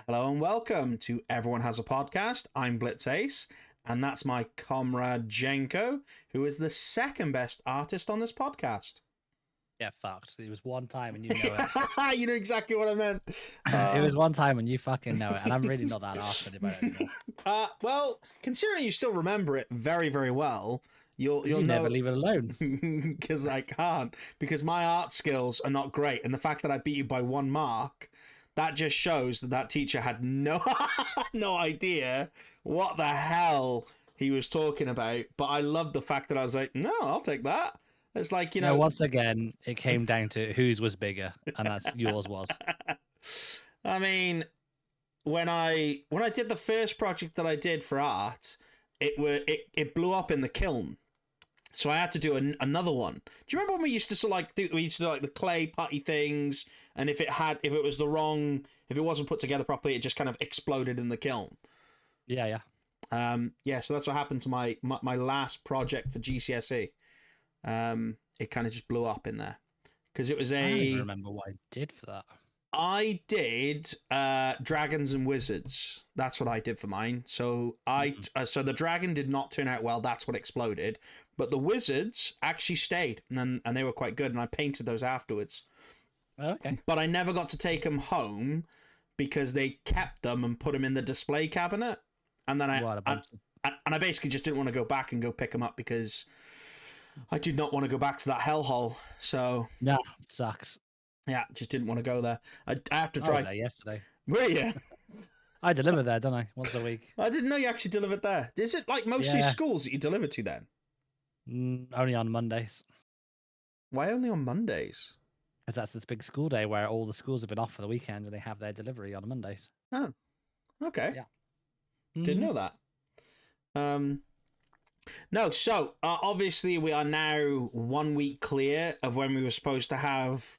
Hello and welcome to Everyone Has a Podcast. I'm Blitz Ace, and that's my comrade Jenko, who is the second best artist on this podcast. Yeah, fucked. It was one time and you know it. You know exactly what I meant. It was one time and you fucking know it, and I'm really not that arsed about it anymore. Well, considering you still remember it very, very well, you'll You know never leave it alone. because I can't. Because my art skills are not great, and the fact that I beat you by 1 mark, that just shows that teacher had no no idea what the hell he was talking about. But I love the fact that I was like, no, I'll take that. It's like, No, once again, it came down to whose was bigger, and that's yours was. I mean, when I did the first project that I did for art, it blew up in the kiln. So I had to do another one. Do you remember when we used to we used to do like the clay putty things, and if it wasn't put together properly, it just kind of exploded in the kiln. Yeah. Yeah. So that's what happened to my last project for GCSE. It kind of just blew up in there because it was I don't even remember what I did for that. I did Dragons and Wizards. That's what I did for mine. So so the dragon did not turn out well. That's what exploded. But the wizards actually stayed, and they were quite good. And I painted those afterwards. Oh, okay. But I never got to take them home because they kept them and put them in the display cabinet. And then I basically just didn't want to go back and go pick them up because I did not want to go back to that hellhole. So yeah, sucks. Yeah, just didn't want to go there. I have to I drive was there yesterday. Were you? I deliver there, don't I? Once a week. I didn't know you actually delivered there. Is it like mostly schools that you deliver to then? Only on Mondays. Why only on Mondays? Because that's this big school day where all the schools have been off for the weekend and they have their delivery on Mondays. Oh, okay. Yeah. Didn't know that. No, so obviously we are now 1 week clear of when we were supposed to have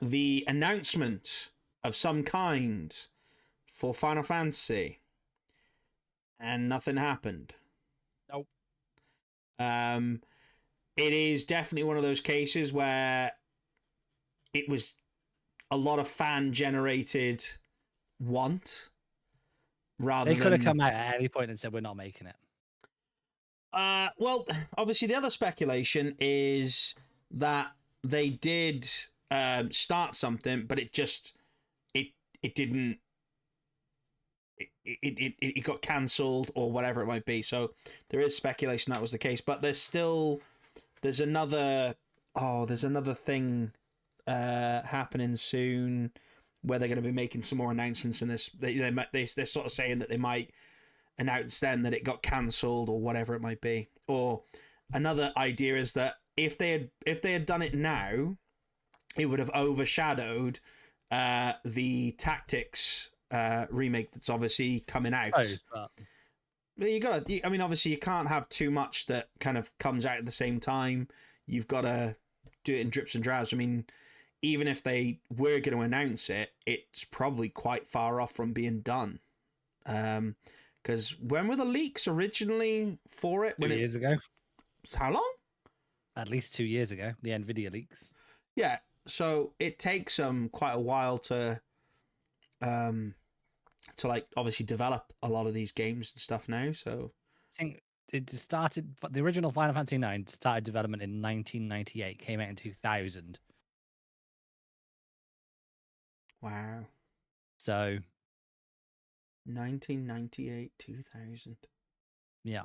the announcement of some kind for Final Fantasy, and nothing happened. Nope. It is definitely one of those cases where it was a lot of fan generated want rather they could have come out at any point and said we're not making it. Well, obviously the other speculation is that they did start something, but it didn't. It got cancelled or whatever it might be. So there is speculation that was the case, but there's another thing happening soon where they're going to be making some more announcements in this. They're sort of saying that they might announce then that it got cancelled or whatever it might be. Or another idea is that if they had done it now, it would have overshadowed the Tactics remake that's obviously coming out. But I mean, obviously you can't have too much that kind of comes out at the same time. You've got to do it in drips and drabs. I mean, even if they were going to announce it, it's probably quite far off from being done. Because when were the leaks originally for it? 2 years ago. How long? At least 2 years ago, the NVIDIA leaks. Yeah, so it takes quite a while to like obviously develop a lot of these games and stuff now. So I think the original Final Fantasy IX started development in 1998, came out in 2000. Wow. So 1998, 2000. Yeah.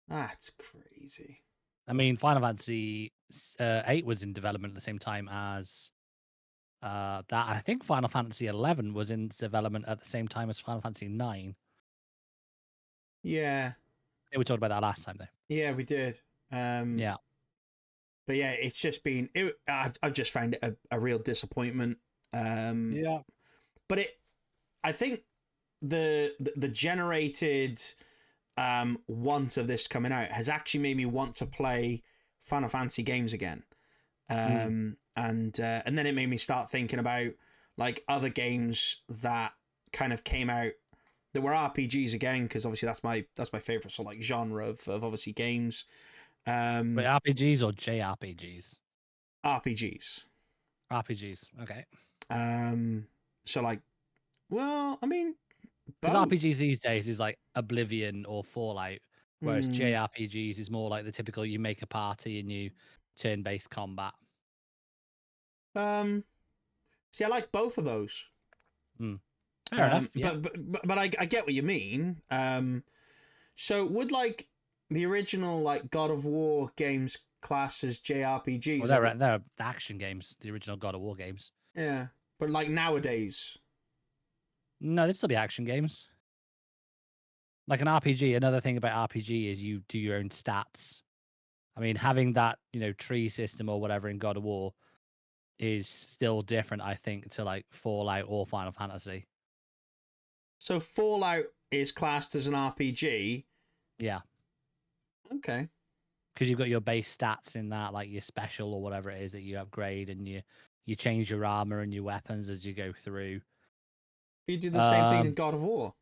That's crazy. I mean, Final Fantasy 8 was in development at the same time as that. I think Final Fantasy 11 was in development at the same time as Final Fantasy 9. Yeah. We talked about that last time, though. Yeah, we did. Yeah. But yeah, it's just been... I've just found it a real disappointment. Yeah. But I think the generated want of this coming out has actually made me want to play Final Fantasy games again. And then it made me start thinking about like other games that kind of came out that were RPGs again, because obviously that's my favorite sort of like genre of obviously games. Wait, RPGs or JRPGs? RPGs. RPGs. Okay. So like, Well, I mean, Because both. RPGs these days is like Oblivion or Fallout, whereas Hmm. JRPGs is more like the typical you make a party and you turn-based combat. Um. See, I like both of those. Hmm. Fair enough. Yeah. But I get what you mean. So would like the original like God of War games class as Well, JRPGs? they're action games, the original God of War games. Yeah, but like nowadays. No, they'd still be action games. Like an RPG, another thing about RPG is you do your own stats. I mean, having that, tree system or whatever in God of War is still different, I think, to like Fallout or Final Fantasy. So Fallout is classed as an RPG. Yeah. Okay. Because you've got your base stats in that, like your special or whatever it is that you upgrade, and you change your armor and your weapons as you go through. You do the same thing in Um, God of War.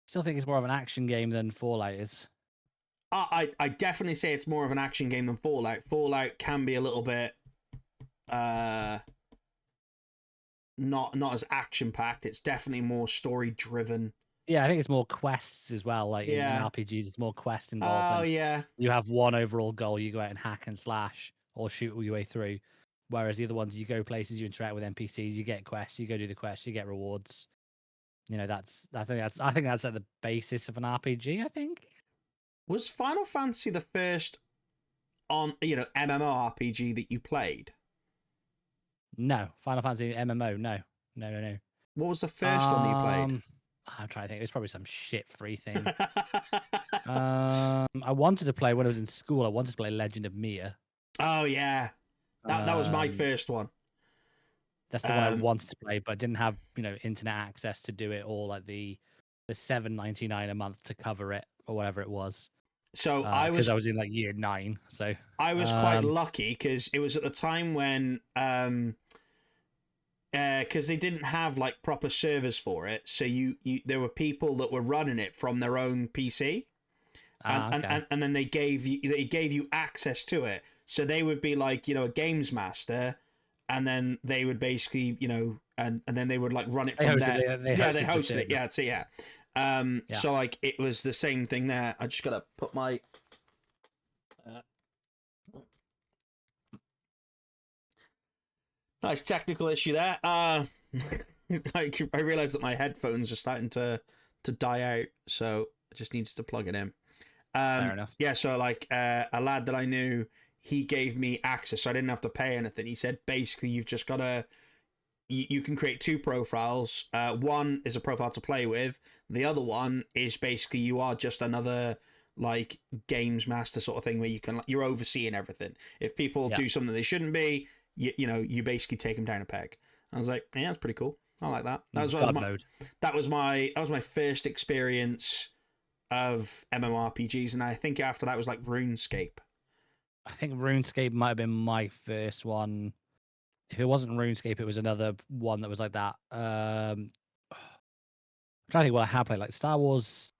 Still think it's more of an action game than Fallout is. I definitely say it's more of an action game than Fallout. Fallout can be a little bit uh not as action packed. It's definitely more story driven. Yeah, I think it's more quests as well. Like in Yeah. RPGs, it's more quest involved Oh than yeah. you have one overall goal. You go out and hack and slash or shoot all your way through. Whereas the other ones, you go places, you interact with NPCs, you get quests, you go do the quests, you get rewards. I think that's at the basis of an RPG. I think. Was Final Fantasy the first on MMORPG that you played? No, Final Fantasy MMO. No, no, no, no. What was the first one that you played? I'm trying to think. It was probably some shit free thing. I wanted to play when I was in school. I wanted to play Legend of Mia. Oh yeah, that was my Um, first one. that's the one I Um, wanted to play, but I didn't have internet access to do it, or like the $7.99 a month to cover it or whatever it was. so Because I was in like year 9. So I was quite um, lucky because it was at the time when because they didn't have like proper servers for it, so you there were people that were running it from their own PC, okay. and then they gave you access to it, so they would be like a games master, and then they would basically and then they would like run it They from hosted there. they Yeah, they hosted the hosted it. server. Yeah, so yeah. Yeah. So like it was the same thing there. I just gotta put my uh, nice technical issue there. I realized that my headphones are starting to die out, so it just needs to plug it in. Fair enough. Yeah, so like a lad that I knew, he gave me access, so I didn't have to pay anything. He said basically you've just got to you can create two profiles. One is a profile to play with. The other one is basically you are just another like games master sort of thing where you're overseeing everything. If people Yeah. do something they shouldn't be, you basically take them down a peg. I was like, yeah, that's pretty cool. I like that. God mode. That was my first experience of MMORPGs, and I think after that was like RuneScape. I think RuneScape might have been my first one. If it wasn't RuneScape, it was another one that was like that. I'm trying to think what I have played, like Star Wars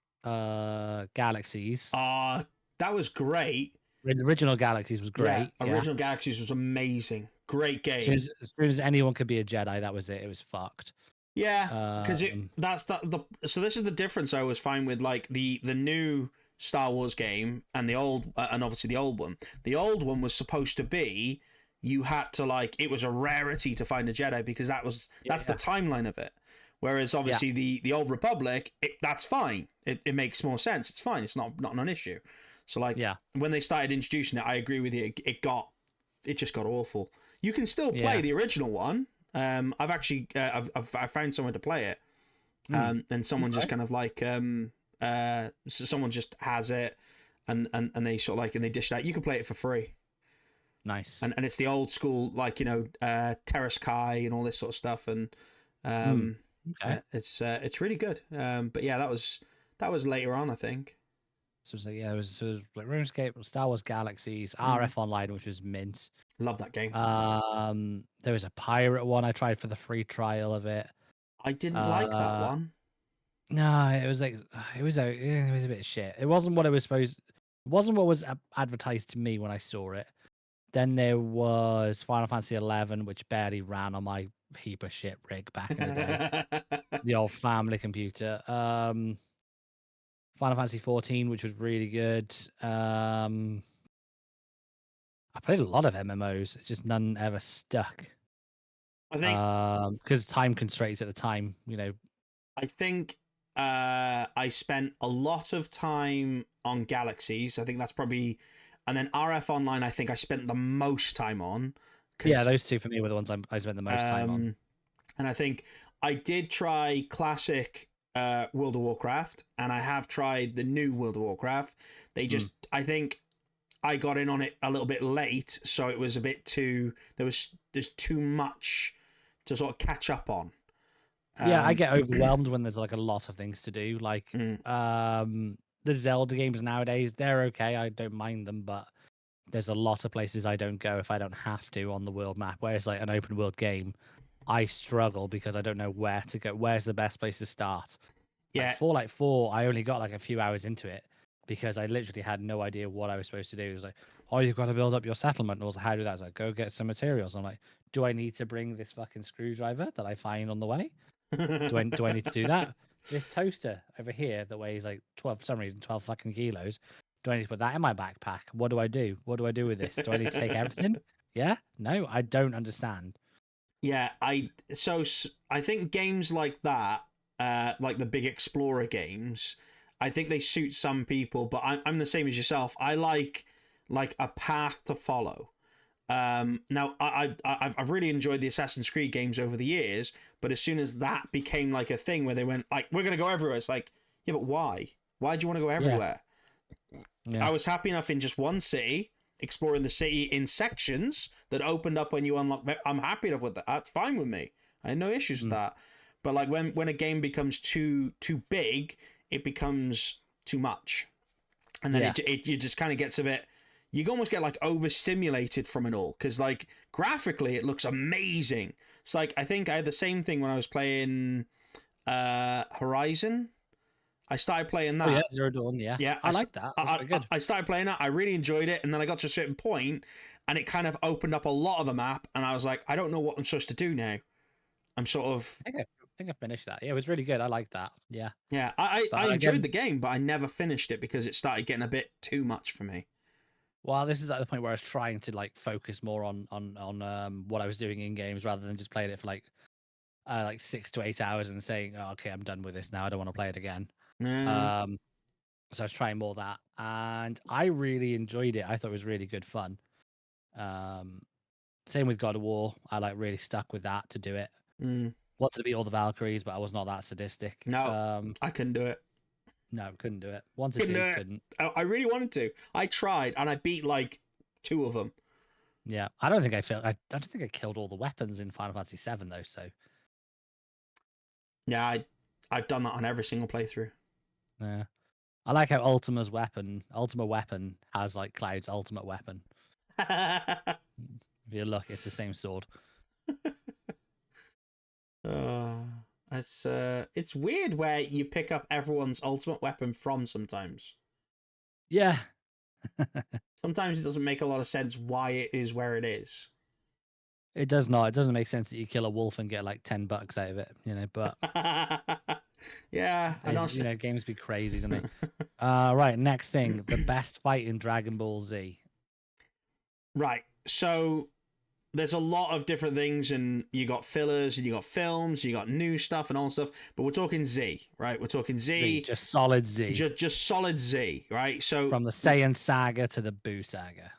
Galaxies. That was great. The original Galaxies was Yeah, great. Yeah. Original Galaxies was amazing. Great game. As soon as anyone could be a Jedi, that was it. It was fucked. Yeah, because Um, so this is the difference I always find with like the new Star Wars game and the old and obviously the old one. The old one was supposed to be you had to like it was a rarity to find a Jedi because that's the timeline of it. Whereas obviously the old Republic, that's fine. It makes more sense. It's fine. It's not an issue. So like when they started introducing it, I agree with you. It just got awful. You can still play the original one. I've actually I found someone to play it, and someone just kind of like so someone just has it, and they sort of like and they dish it out. You can play it for free. nice. And it's the old school like Terrace Kai and all this sort of stuff, and Okay. it's really good. But yeah, that was later on, I think. So it was like like RuneScape, Star Wars Galaxies, RF Online, which was mint. Love that game. There was a pirate one I tried for the free trial of it. I didn't like that one. No, it was like it was a bit shit. It wasn't what it was supposed. It wasn't what was advertised to me when I saw it. Then there was Final Fantasy 11, which barely ran on my heap of shit rig back in the day. The old family computer. Final Fantasy 14, which was really good. I played a lot of MMOs. It's just none ever stuck. I think Because time constraints at the time, I think I spent a lot of time on Galaxies. I think that's probably, and then RF Online. I think I spent the most time on. Yeah, those two for me were the ones I spent the most time on. And I think I did try classic World of Warcraft, and I have tried the new World of Warcraft. They just, I think, I got in on it a little bit late, so it was a bit too. There's too much to sort of catch up on. Yeah, I get overwhelmed when there's like a lot of things to do. Like the Zelda games nowadays, they're okay. I don't mind them, but there's a lot of places I don't go if I don't have to on the world map. Whereas like an open world game, I struggle because I don't know where to go. Where's the best place to start? Like Yeah. Fallout 4, I only got like a few hours into it because I literally had no idea what I was supposed to do. It was like, oh, you've got to build up your settlement. And I was like, how do that? I was like, go get some materials. I'm like, do I need to bring this fucking screwdriver that I find on the way? Do I need to do that? This toaster over here that weighs like 12 for some reason, 12 fucking kilos. Do I need to put that in my backpack? What do I do? What do I do with this? Do I need to take everything? Yeah? No, I don't understand. Yeah, I think games like that, like the big explorer games, I think they suit some people, but I'm the same as yourself. I like a path to follow. Now I've really enjoyed the Assassin's Creed games over the years, but as soon as that became like a thing where they went like, we're gonna go everywhere, it's like, yeah, but why? Why do you want to go everywhere? Yeah. I was happy enough in just one city, exploring the city in sections that opened up when you unlock. I'm happy enough with that. That's fine with me. I had no issues with that. But like when a game becomes too big, it becomes too much, and then it just kind of gets a bit. You almost get like overstimulated from it all because like graphically it looks amazing. It's like I think I had the same thing when I was playing Horizon. I started playing that. Oh yeah, Zero Dawn. Yeah, Yeah, I like that. That's very good. I started playing that. I really enjoyed it, and then I got to a certain point, and it kind of opened up a lot of the map, and I was like, I don't know what I'm supposed to do now. I'm sort of. I think I finished that. Yeah, it was really good. I like that. Yeah. Yeah, I enjoyed the game, but I never finished it because it started getting a bit too much for me. Well, this is at the point where I was trying to like focus more on what I was doing in games rather than just playing it for like 6 to 8 hours and saying, oh, okay, I'm done with this now. I don't want to play it again. So I was trying more of that, and I really enjoyed it. I thought it was really good fun. Same with God of War. I like really stuck with that to do it. Wanted to beat all the Valkyries, but I was not that sadistic. No, I couldn't do it. No, couldn't do it. Wanted to, couldn't. I really wanted to. I tried, and I beat like 2 of them. Yeah, I don't think I failed. I don't think I killed all the weapons in Final Fantasy VII though. So yeah, I've done that on every single playthrough. Yeah, I like how Ultima Weapon has like Cloud's ultimate weapon. If you look, it's the same sword. It's weird where you pick up everyone's ultimate weapon from sometimes. Yeah. Sometimes it doesn't make a lot of sense why it is where it is. It does not. It doesn't make sense that you kill a wolf and get like $10 out of it, but yeah, I know. Games be crazy, don't they? Right, next thing, the best fight in Dragon Ball Z. Right. So there's a lot of different things, and you got fillers, and you got films, you got new stuff, and all stuff. But we're talking Z, right? We're talking Z, just solid Z, just solid Z, right? So from the Saiyan saga to the Buu saga.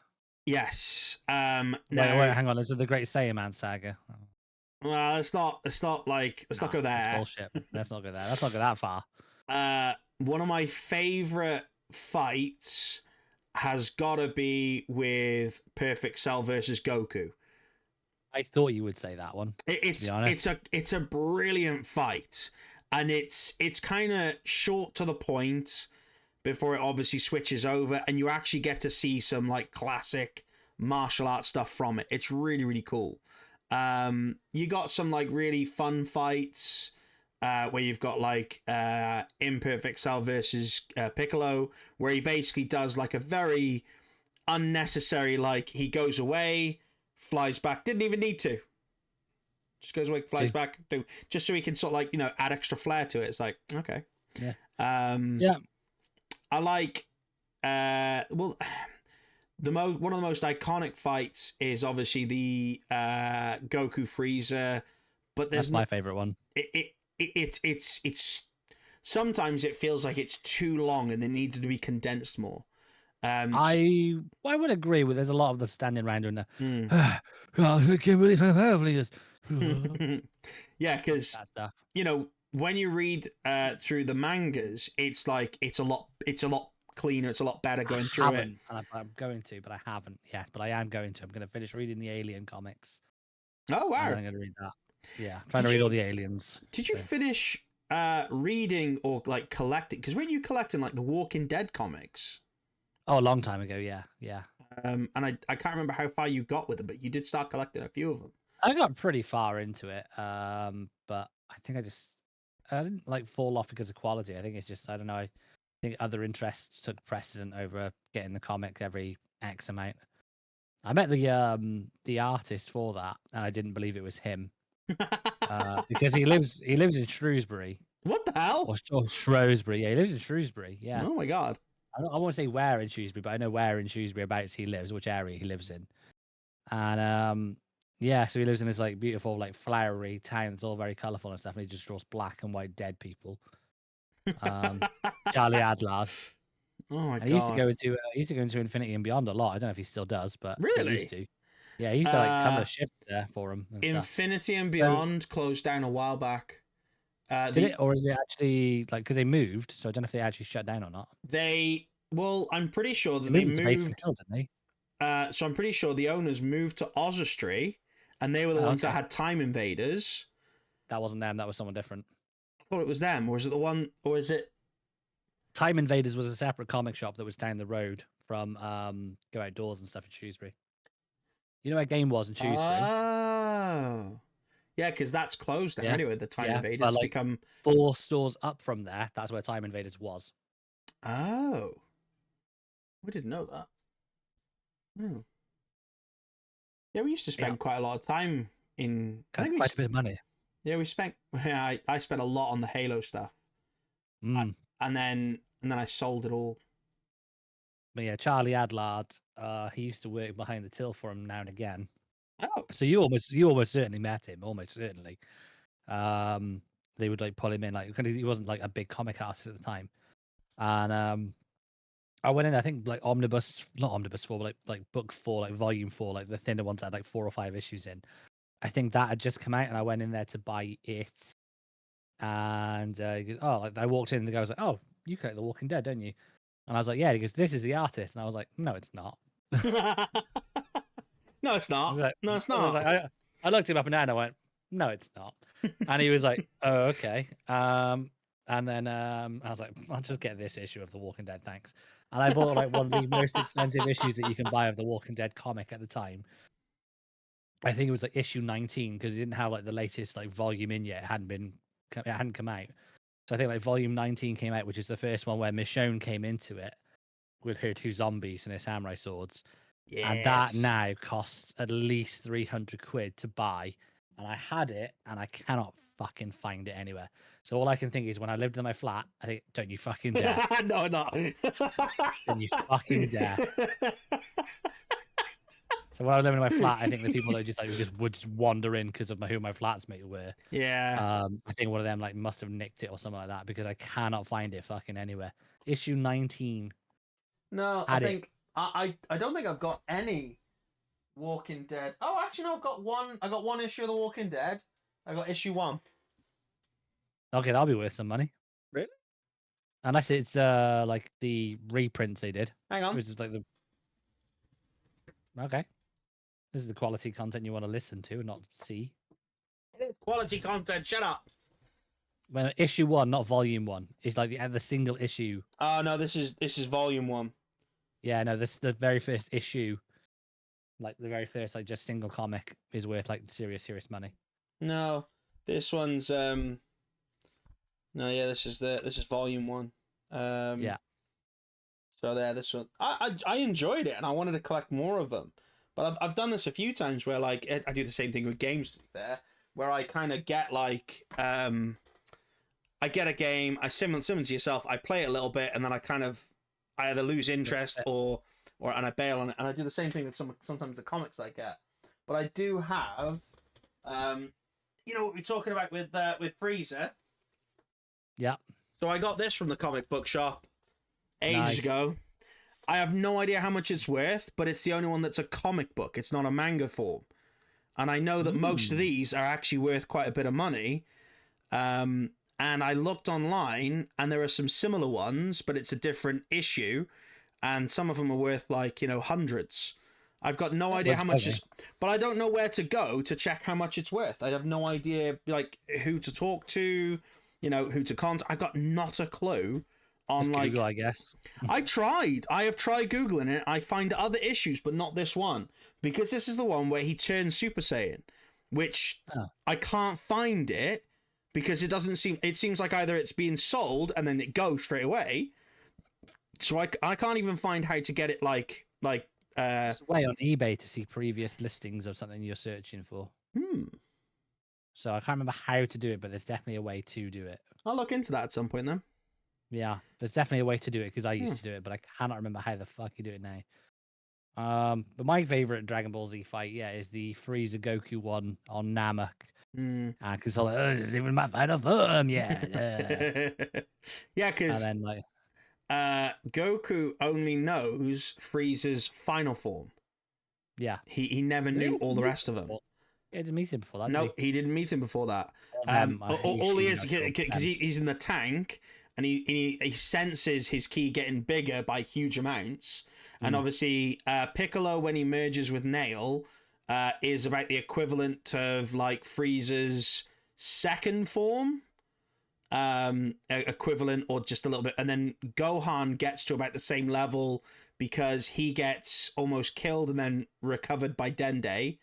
Yes. Wait, hang on. Is it the Great Saiyaman saga? Well, let's not go there. That's bullshit. Let's not go there. Let's not go that far. One of my favorite fights has got to be with Perfect Cell versus Goku. I thought you would say that one. It's a brilliant fight, and it's kind of short to the point before it obviously switches over, and you actually get to see some like classic martial arts stuff from it. It's really, really cool. You got some like really fun fights where you've got like Imperfect Cell versus Piccolo, where he basically does like a very unnecessary, like he goes away, flies back, didn't even need to. Just goes away, flies See? back, just so he can sort of like, add extra flair to it. It's like, okay. Yeah. Yeah. I like, well, one of the most iconic fights is obviously the Goku Frieza, but That's my favorite one. It's sometimes it feels like it's too long and it needs to be condensed more. I would agree with. There's a lot of the standing around doing the. Mm. I can't believe how powerful he is. Yeah, because That stuff. when you read through the mangas, it's like it's a lot cleaner, it's a lot better going through it. I'm going to, but I haven't yet. But I am going to. I'm going to finish reading the Alien comics. Oh wow! And then I'm going to read that. Yeah, trying to read all the aliens. Did you finish reading or like collecting? Because when you collecting like the Walking Dead comics? Oh, a long time ago. Yeah. And I can't remember how far you got with them, but you did start collecting a few of them. I got pretty far into it, but I think I didn't like fall off because of quality. I think it's just I don't know. I think other interests took precedent over getting the comic every X amount. I met the artist for that, and I didn't believe it was him because he lives in Shrewsbury. What the hell? Or Shrewsbury. Yeah, he lives in Shrewsbury. Yeah. Oh my god. I won't say where in Shrewsbury, but I know where in Shrewsbury abouts he lives, which area he lives in. And yeah, so he lives in this like beautiful, like flowery town that's all very colourful and stuff, and he just draws black and white dead people. Charlie Adlard. Oh my god. He used to go into Infinity and Beyond a lot. I don't know if he still does, but really? he used to. Yeah, he used to like cover shifts there for him. And Infinity and Beyond closed down a while back. Did it, or is it actually like because they moved? So I don't know if they actually shut down or not. I'm pretty sure that they moved. Hill, didn't they? So I'm pretty sure the owners moved to Oswestry, and they were the ones that had Time Invaders. That wasn't them. That was someone different. I thought it was them, or is it the one? Or is it? Time Invaders was a separate comic shop that was down the road from Go Outdoors and stuff in Shrewsbury. You know where Game was in Shrewsbury? Oh. Yeah, because that's closed now anyway. The Time Invaders like, become 4 stores up from there. That's where Time Invaders was. Oh. We didn't know that. Oh. Yeah, we used to spend quite a lot of time in. Quite a bit of money. Yeah, we spent. I spent a lot on the Halo stuff, and then I sold it all. But yeah, Charlie Adlard, he used to work behind the till for him now and again. Oh, so you almost certainly met him, almost certainly. They would like pull him in, like because he wasn't like a big comic artist at the time, and I went in. I think like not omnibus 4, but like book 4, like volume 4, like the thinner ones had like 4 or 5 issues in. I think that had just come out, and I went in there to buy it. And he goes, "Oh," like I walked in, and the guy was like, "Oh, you collect The Walking Dead, don't you?" And I was like, "Yeah." He goes, "This is the artist," and I was like, "No, it's not." No, it's not. Like, no, it's not. I looked him up and down. And I went, "No, it's not." And he was like, "Oh, okay." And then I was like, "I'll just get this issue of The Walking Dead, thanks." And I bought like one of the most expensive issues that you can buy of The Walking Dead comic at the time. I think it was like issue 19 because it didn't have like the latest like volume in yet. It hadn't come out. So I think like volume 19 came out, which is the first one where Michonne came into it with her 2 zombies and her samurai swords. Yes. And that now costs at least 300 quid to buy. And I had it and I cannot fucking find it anywhere. So all I can think is when I lived in my flat, I think, don't you fucking dare. No, not. Don't you fucking dare. So when I was living in my flat, I think the people that would just wander in because of who my flatmates were. Yeah. I think one of them like must have nicked it or something like that because I cannot find it fucking anywhere. Issue 19. No, I think I don't think I've got any Walking Dead. Oh, actually, no, I've got one. I got one issue of The Walking Dead. I got issue 1. Okay, that'll be worth some money. Really? Unless it's like the reprints they did. Hang on. Which is like the. Okay. This is the quality content you want to listen to, not see. Quality content. Shut up. Well, issue 1, not volume 1. It's like the single issue. Oh no, this is volume 1. Yeah, no, this the very first issue. Like the very first, like just single comic is worth like serious money. No, this one's No, yeah, this is volume 1. Yeah. So there, this one. I enjoyed it, and I wanted to collect more of them. But I've done this a few times where like I do the same thing with games. To be fair, where I kind of get like I get a game, I similar to yourself, I play it a little bit, and then I either lose interest or and I bail on it, and I do the same thing with sometimes the comics I get. But I do have, you know what we're talking about with Freezer. Yeah. So I got this from the comic book shop ages Nice. ago. I have no idea how much it's worth, but it's the only one that's a comic book. It's not a manga form. And I know that most of these are actually worth quite a bit of money. And I looked online, and there are some similar ones, but it's a different issue. And some of them are worth like, hundreds. I've got no idea how much is, but I don't know where to go to check how much it's worth. I have no idea like who to talk to, who to contact. I've got not a clue on Just like Google, I guess. I have tried Googling it. I find other issues, but not this one, because this is the one where he turns Super Saiyan, which I can't find it because it seems like either it's being sold and then it goes straight away. So I can't even find how to get it It's a way on eBay to see previous listings of something you're searching for. So I can't remember how to do it, but there's definitely a way to do it. I'll look into that at some point then. Yeah, there's definitely a way to do it because I used to do it, but I cannot remember how the fuck you do it now. But my favorite Dragon Ball Z fight, is the Frieza Goku one on Namek. Because all this is even my final form, yeah. Yeah, because and then like Goku only knows Frieza's final form. Yeah, he never knew all the rest of them. He didn't meet him before that. No, he didn't meet him before that. All he is because he's in the tank. And he senses his ki getting bigger by huge amounts. And obviously, Piccolo, when he merges with Nail, is about the equivalent of like Frieza's second form. Equivalent or just a little bit. And then Gohan gets to about the same level because he gets almost killed and then recovered by Dende.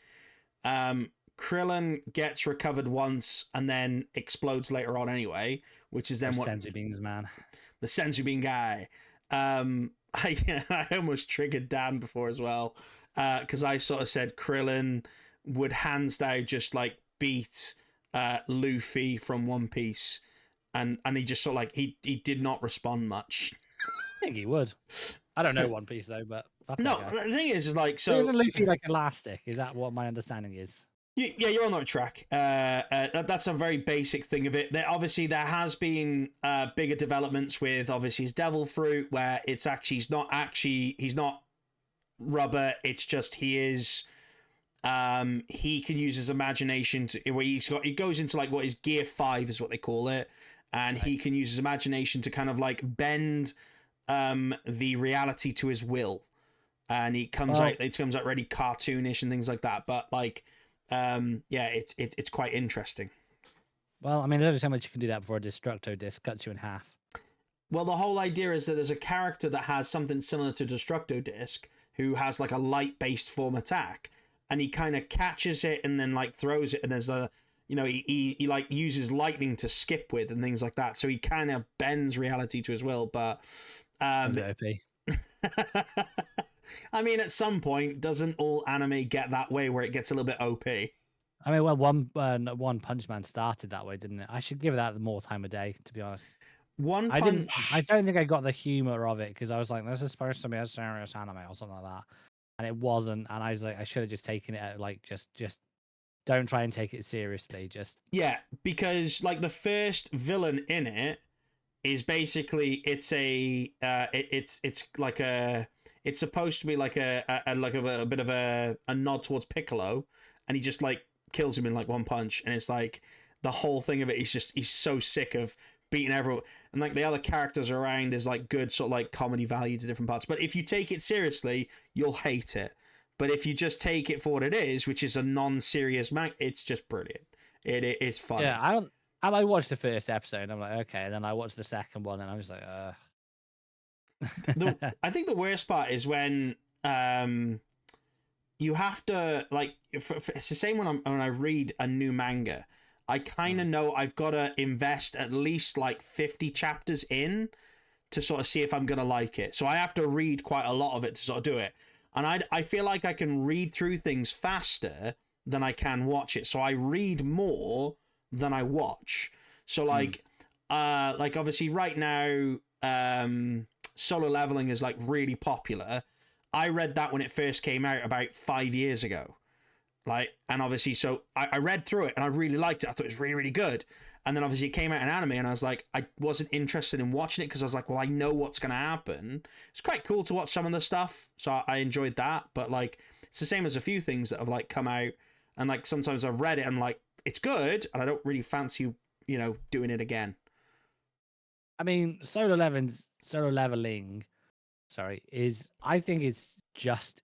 Krillin gets recovered once and then explodes later on anyway, which is then what Senzu Beans man. The Senzu Bean guy. I almost triggered Dan before as well, because I sort of said Krillin would hands down just like beat Luffy from One Piece, and he just sort of like he did not respond much. I think he would. I don't know One Piece though, but no, the thing is like so. Isn't Luffy like elastic? Is that what my understanding is? Yeah, you're on the right track. That's a very basic thing of it. There has been bigger developments with obviously his devil fruit, where he's not rubber. It's just he is. He can use his imagination to where he goes into like what is Gear 5 is what they call it, and he can use his imagination to kind of like bend the reality to his will, and it comes out really cartoonish and things like that. But like. It's quite interesting. Well, I mean, there's only so much you can do that before a Destructo disc cuts you in half. Well, the whole idea is that there's a character that has something similar to Destructo disc who has like a light-based form attack, and he kind of catches it and then like throws it, and there's a he like uses lightning to skip with and things like that, so he kind of bends reality to his will. But OP. I mean, at some point, doesn't all anime get that way where it gets a little bit OP? I mean, well, One Punch Man started that way, didn't it? I should give that more time of day, to be honest. I don't think I got the humor of it because I was like, this is supposed to be a serious anime or something like that, and it wasn't. And I was like, I should have just taken it at, like just don't try and take it seriously. Just because like the first villain in it is basically it's supposed to be like a bit of a nod towards Piccolo, and he just like kills him in like one punch, and it's like the whole thing of it is just he's so sick of beating everyone, and like the other characters around is like good sort of like comedy value to different parts. But if you take it seriously, you'll hate it. But if you just take it for what it is, which is a non-serious it's just brilliant. It's funny. Yeah, I watched the first episode and I'm like, okay, and then I watched the second one and I was like, I think the worst part is when you have to like it's the same when I read a new manga. I kind of know I've got to invest at least like 50 chapters in to sort of see if I'm going to like it. So I have to read quite a lot of it to sort of do it. And I feel like I can read through things faster than I can watch it. So I read more than I watch. So like obviously right now, solo leveling is like really popular. I read that when it first came out about 5 years ago. Like, and obviously, so I read through it and I really liked it. I thought it was really, really good. And then obviously it came out in anime and I was like, I wasn't interested in watching it because I was like, well, I know what's going to happen. It's quite cool to watch some of the stuff. So I enjoyed that. But like, it's the same as a few things that have like come out. And like, sometimes I've read it and I'm like, it's good. And I don't really fancy, doing it again. I mean, solo leveling, sorry, is I think it's just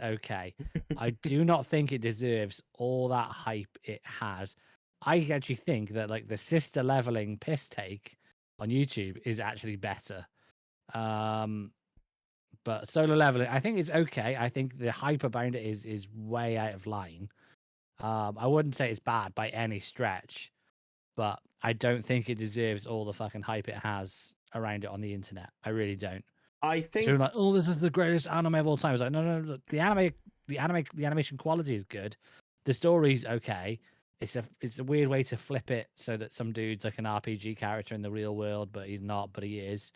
okay. I do not think it deserves all that hype it has. I actually think that like the sister leveling piss take on YouTube is actually better. But solo leveling, I think it's okay. I think the hype about it is way out of line. I wouldn't say it's bad by any stretch, but I don't think it deserves all the fucking hype it has around it on the internet. I really don't. I So think like, oh, this is the greatest anime of all time. It's like, no, look, the animation quality is good. The story's okay. It's a weird way to flip it so that some dude's like an RPG character in the real world, but he's not, but he is.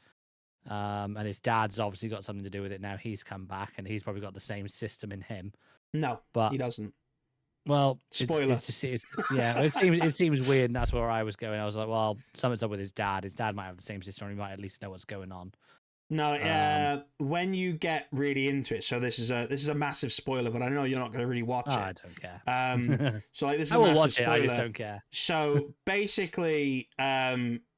And his dad's obviously got something to do with it now. He's come back, and he's probably got the same system in him. no, But he doesn't. well, Spoiler. Yeah, it seems weird, and that's where I was going. I was like, well, something's up with his dad. His dad might have the same system, or he might at least know what's going on. No, when you get really into it, so this is a massive spoiler, but I know you're not going to really watch it. I don't care. So like this is I a will massive watch spoiler. it. I just don't care. So basically,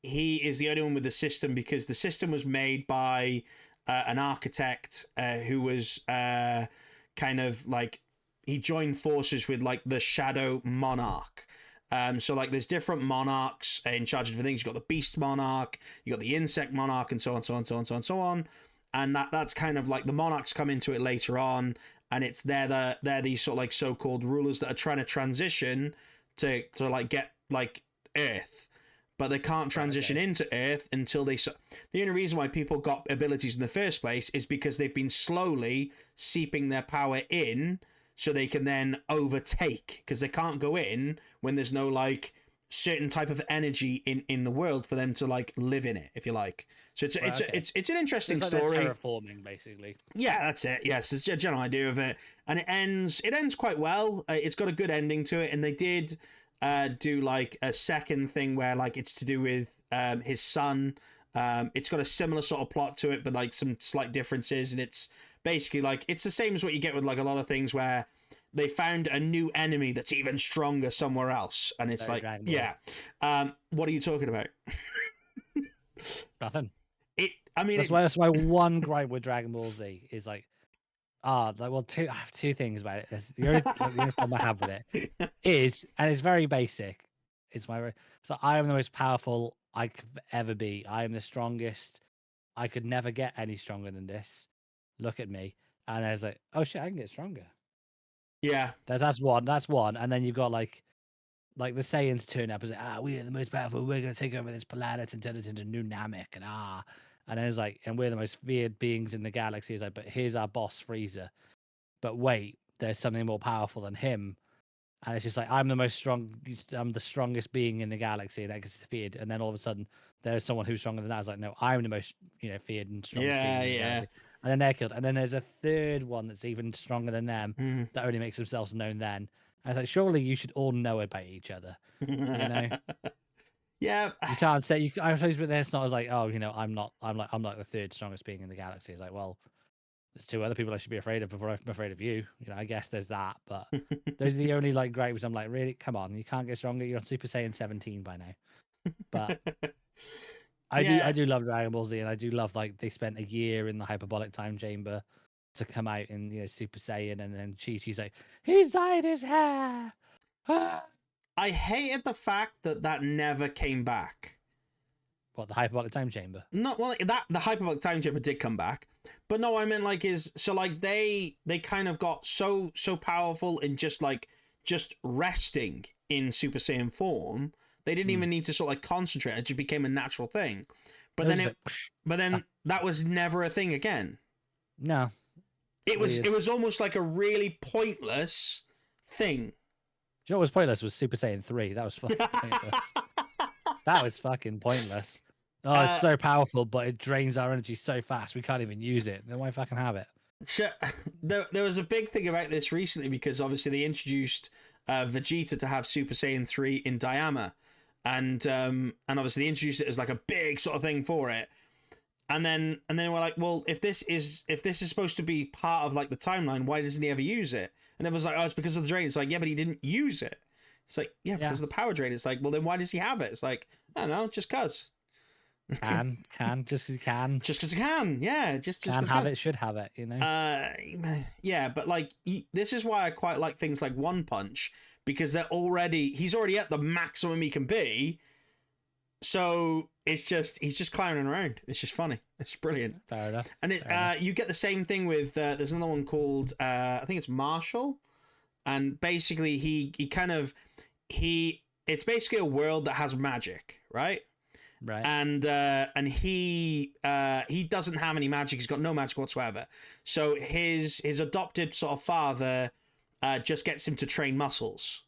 he is the only one with the system because the system was made by an architect who was kind of like he joined forces with like the Shadow Monarch. So like there's different monarchs in charge of different things. You've got the beast monarch, you got the insect monarch, and so on, so on, so on, so on, so on. And that's kind of like the monarchs come into it later on, and it's they're these sort of like so-called rulers that are trying to transition to like get like Earth, but they can't transition into Earth until they. The only reason why people got abilities in the first place is because they've been slowly seeping their power in. So they can then overtake because they can't go in when there's no like certain type of energy in the world for them to like live in it, if you like. So it's an interesting story. Terraforming, basically. Yeah, that's it. Yes, it's a general idea of it, and it ends quite well. It's got a good ending to it, and they did do like a second thing where like it's to do with his son. It's got a similar sort of plot to it, but like some slight differences, and it's basically like it's the same as what you get with like a lot of things where they found a new enemy that's even stronger somewhere else, and it's like, yeah. What are you talking about? Nothing. That's why one gripe with Dragon Ball Z is like, I have two things about it. The only problem I have with it is, and it's very basic. So I am the most powerful I could ever be. I am the strongest. I could never get any stronger than this. Look at me. And I was like, oh shit, I can get stronger. Yeah. That's one. And then you've got like the Saiyans turn up and say, we are the most powerful. We're gonna take over this planet and turn it into new Namek and then it's like, and we're the most feared beings in the galaxy. It's like, but here's our boss Frieza. But wait, there's something more powerful than him. And it's just like, I'm the strongest being in the galaxy that gets feared. And then all of a sudden, there's someone who's stronger than that. It's like, no, I'm the most, feared and strongest being in the galaxy. And then they're killed. And then there's a third one that's even stronger than them that only makes themselves known then. And it's like, surely you should all know about each other, Yeah. You can't say I suppose, but then it's not as like, oh, I'm like the third strongest being in the galaxy. It's like, well, there's two other people I should be afraid of before I'm afraid of you. I guess there's that, but those are the only like gripes. I'm like, really? Come on, you can't get stronger. You're on Super Saiyan 17 by now. But I do love Dragon Ball Z, and I do love like they spent a year in the hyperbolic time chamber to come out in Super Saiyan, and then Chi-Chi's like, he's dyed his hair. I hated the fact that never came back. What, the hyperbolic time chamber? No, well, the hyperbolic time chamber did come back, but no, I meant like they kind of got so powerful in just resting in Super Saiyan form. They didn't even need to sort of like concentrate. It just became a natural thing. But then that was never a thing again. No, it was almost like a really pointless thing. You know what was pointless was Super Saiyan 3. That was fucking pointless. That was fucking pointless. Oh, it's so powerful, but it drains our energy so fast we can't even use it. Then why fucking have it? Sure. There was a big thing about this recently because obviously they introduced Vegeta to have Super Saiyan 3 in diameter, and obviously they introduced it as like a big sort of thing for it. And then we're like, well, if this is supposed to be part of like the timeline, why doesn't he ever use it? And everyone's like, oh, it's because of the drain. It's like, yeah, but he didn't use it. It's like, yeah, because of the power drain. It's like, well, then why does he have it? It's like, I don't know, just cause. Can just because he can. Just because he can, yeah. Just can have it, should have it, you know. Yeah, but like this is why I quite like things like One Punch because he's already at the maximum he can be. So he's just clowning around. It's just funny. It's brilliant. Fair enough. And you get the same thing with there's another one called I think it's Marshall, and basically it's basically a world that has magic, right? Right. And he doesn't have any magic. He's got no magic whatsoever. So his adopted sort of father just gets him to train muscles.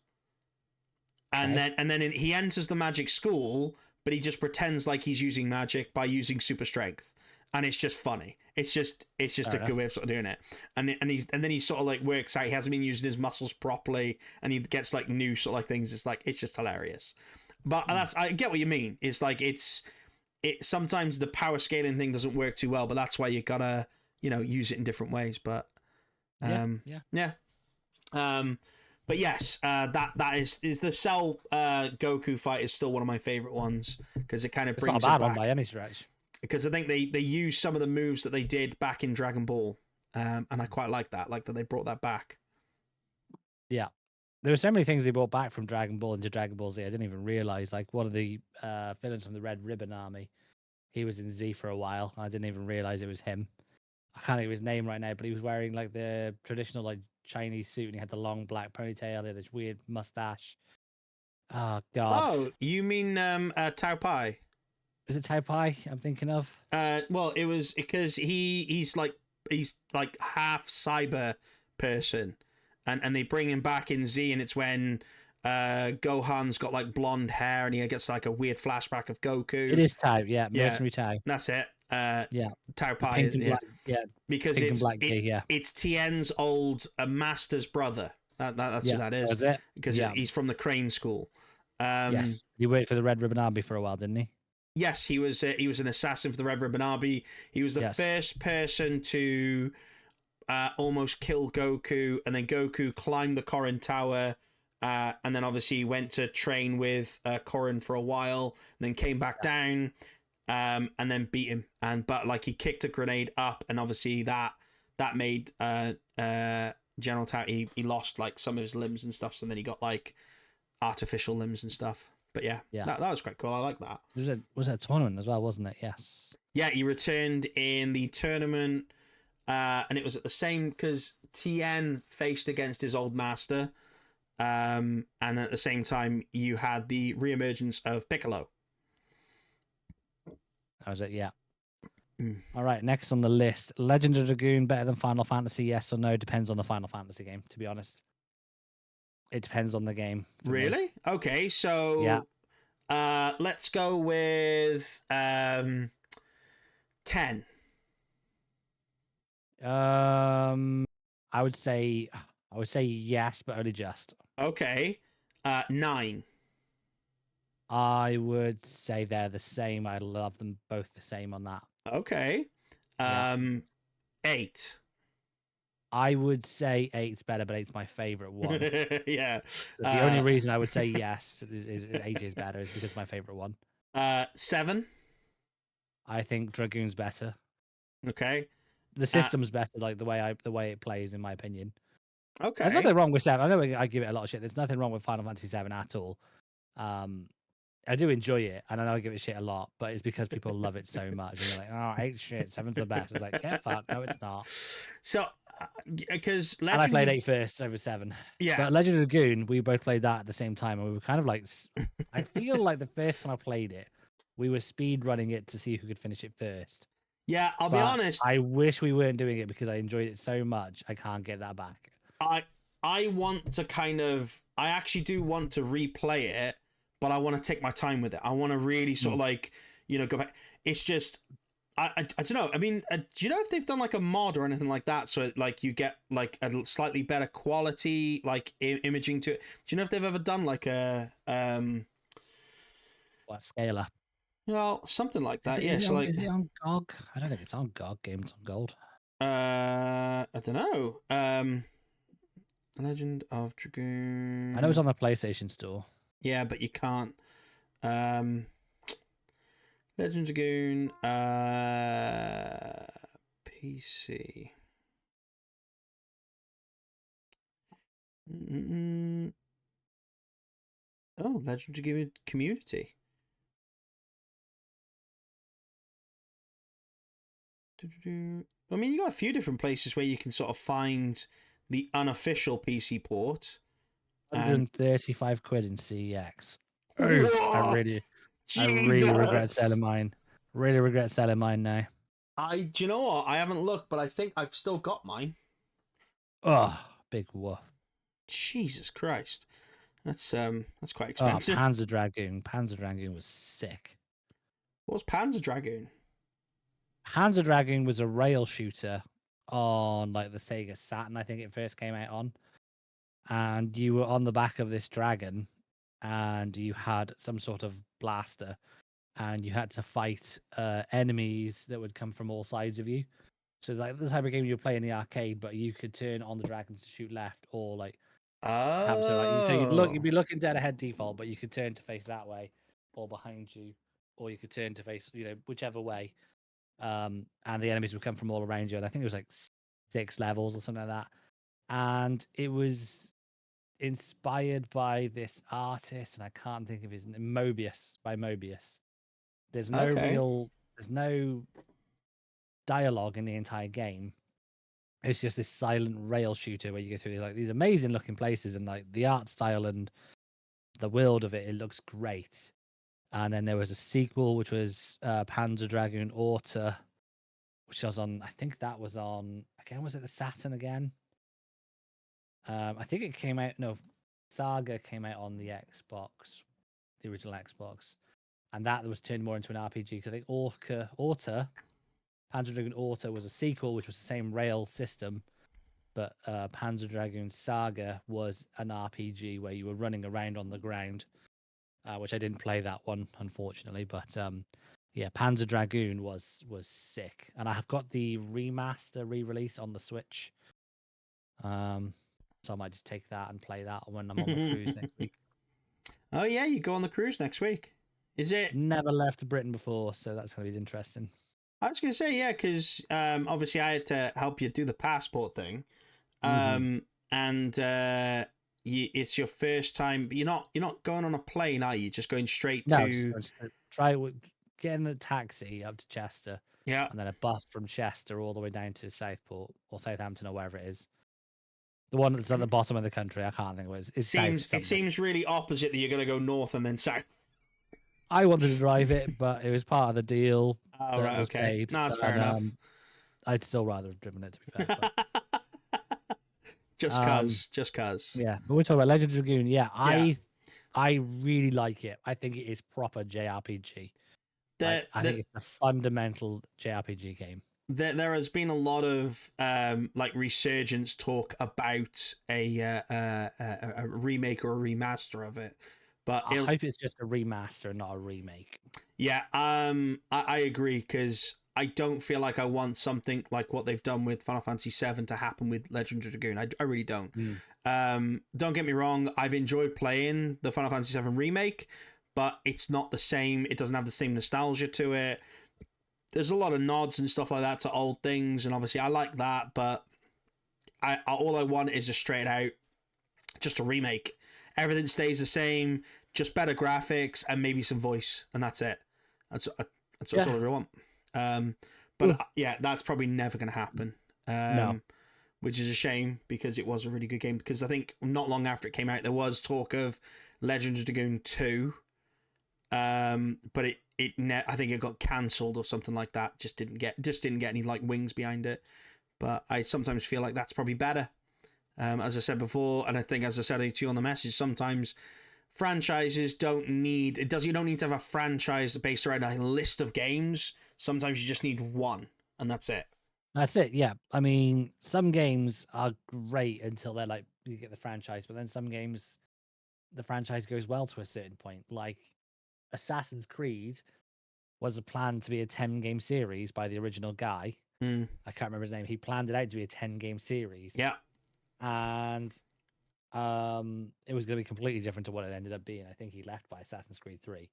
And then he enters the magic school, but he just pretends like he's using magic by using super strength. And it's just funny. It's just a good way of sort of doing it. And then he sort of like works out he hasn't been using his muscles properly, and he gets like new sort of like things. It's just hilarious. But I get what you mean. It's like sometimes the power scaling thing doesn't work too well, but that's why you gotta use it in different ways. But yeah. But yes, that is the Cell Goku fight is still one of my favorite ones because it kind of brings it's not a bad it back one by any stretch. because I think they use some of the moves that they did back in Dragon Ball, and I quite like that they brought that back. Yeah. There were so many things they brought back from Dragon Ball into Dragon Ball Z. I didn't even realize. Like one of the villains from the Red Ribbon Army, he was in Z for a while. I didn't even realize it was him. I can't think of his name right now, but he was wearing like the traditional like Chinese suit, and he had the long black ponytail, he had this weird mustache. Oh God! Oh, you mean Tao Pai? Is it Tai Pai I'm thinking of? Well, it was because he's like half cyber person. And they bring him back in Z, and it's when Gohan's got like blonde hair, and he gets like a weird flashback of Goku. It is Tao, yeah, mercenary Tao. That's it. Yeah, Tao Pai, because it's Tien's old master's brother. That's who that is. That's it. Because he's from the Crane School. Yes, he worked for the Red Ribbon Army for a while, didn't he? Yes, he was an assassin for the Red Ribbon Army. He was the first person to almost kill Goku, and then Goku climbed the Korin Tower, and then obviously he went to train with Korin for a while, and then came back down, and then beat him. But like he kicked a grenade up, and obviously that made General Tao he lost like some of his limbs and stuff, so then he got like artificial limbs and stuff. But yeah. That was quite cool. I like that. Was it a tournament as well, wasn't it? Yes. Yeah, he returned in the tournament. And it was at the same because Tien faced against his old master, and at the same time you had the reemergence of Piccolo. That was it, yeah. All right, next on the list, Legend of Dragoon better than Final Fantasy? Yes or no? Depends on the Final Fantasy game. To be honest, it depends on the game. Really? Okay, so let's go with 10. I would say yes, but only just. Okay. 9. I would say they're the same. I love them both the same on that. Okay. 8. I would say 8's better, but 8's my favorite one. Yeah. The only reason I would say yes is 8 is better is because it's my favorite one. 7. I think Dragoon's better. Okay. The system's better, like the way it plays, in my opinion. Okay. There's nothing wrong with 7. I know I give it a lot of shit. There's nothing wrong with Final Fantasy 7 at all. I do enjoy it, and I know I give it shit a lot, but it's because people love it so much. And they're like, oh, I hate shit. 7's the best. It's like, yeah, fuck. No, it's not. So, because and I played 8 first over 7. Yeah. But Legend of Dragoon, we both played that at the same time, and we were kind of like, I feel like the first time I played it, we were speed running it to see who could finish it first. Yeah, I'll be honest. I wish we weren't doing it because I enjoyed it so much. I can't get that back. I want to I actually do want to replay it, but I want to take my time with it. I want to really sort of like, go back. It's just, I don't know. I mean, do you know if they've done like a mod or anything like that? So like you get like a slightly better quality, like imaging to it. Do you know if they've ever done like a, What scaler? well, something like that? Yes. Is it on GOG? I don't think it's on GOG. Games on Gold. I don't know. Legend of Dragoon. I know it's on the PlayStation Store. Yeah, but you can't. Legend of Dragoon. PC. Oh, Legend of Dragoon community. I mean, you got a few different places where you can sort of find the unofficial PC port. 135 quid in CEX. What? I really regret selling mine. Really regret selling mine now. Do you know what? I haven't looked, but I think I've still got mine. Oh, big woof. Jesus Christ. That's quite expensive. Oh, Panzer Dragoon. Panzer Dragoon was sick. What was Panzer Dragoon? Panzer Dragoon was a rail shooter on like the Sega Saturn, I think it first came out on. And you were on the back of this dragon and you had some sort of blaster and you had to fight enemies that would come from all sides of you. So like the type of game you play in the arcade, but you could turn on the dragon to shoot left or like so you'd be looking dead ahead default, but you could turn to face that way or behind you, or you could turn to face whichever way. And the enemies would come from all around you. And I think it was like 6 levels or something like that. And it was inspired by this artist, and I can't think of his name. Mobius. There's no dialogue in the entire game. It's just this silent rail shooter where you go through these amazing looking places, and like the art style and the world of it looks great. And then there was a sequel which was Panzer Dragoon Orta, which was on, I think that was on, again, was it the Saturn again? I think it came out, no, Saga came out on the Xbox, the original Xbox. And that was turned more into an RPG because I think Orta, Panzer Dragoon Orta was a sequel, which was the same rail system. But Panzer Dragoon Saga was an RPG where you were running around on the ground, which I didn't play that one, unfortunately. But yeah, Panzer Dragoon was sick. And I have got the remaster re-release on the Switch. So I might just take that and play that when I'm on the cruise next week. Oh yeah, you go on the cruise next week. Is it? Never left Britain before, so that's going to be interesting. I was going to say, yeah, because obviously I had to help you do the passport thing. And it's your first time, but you're not going on a plane, are you? Just going straight to... Try getting the taxi up to Chester. Yeah. And then a bus from Chester all the way down to Southport or Southampton or wherever it is. The one that's at the bottom of the country, I can't think of it. It seems really opposite that you're going to go north and then south. I wanted to drive it, but it was part of the deal. Oh, right, okay. Paid, no, that's fair enough. I'd still rather have driven it, to be fair. But... just cause. Yeah, but we're talking about Legend of Dragoon. Yeah, I really like it. I think it is proper JRPG. I think it's a fundamental JRPG game. There has been a lot of like resurgence talk about a remake or a remaster of it, but I hope it's just a remaster, not a remake. Yeah, I agree, because I don't feel like I want something like what they've done with Final Fantasy VII to happen with Legend of Dragoon. I really don't. Don't get me wrong, I've enjoyed playing the Final Fantasy VII remake, but it's not the same. It doesn't have the same nostalgia to it. There's a lot of nods and stuff like that to old things, and obviously I like that, but all I want is just a remake. Everything stays the same, just better graphics and maybe some voice, and that's it. That's all I want. But yeah, that's probably never going to happen. No. Which is a shame, because it was a really good game. Because I think not long after it came out, there was talk of Legend of Dragoon 2, but I think it got cancelled or something like that. Just didn't get any like wings behind it. But I sometimes feel like that's probably better. As I said before, and I think as I said to you on the message, sometimes franchises don't need it. Does you don't need to have a franchise based around a list of games. Sometimes you just need one, and that's it. That's it. Yeah. I mean, some games are great until they're like you get the franchise, but then some games the franchise goes well to a certain point. Like Assassin's Creed was a plan to be a 10-game series by the original guy. Mm. I can't remember his name. He planned it out to be a 10-game series. Yeah. And it was going to be completely different to what it ended up being. I think he left by Assassin's Creed 3.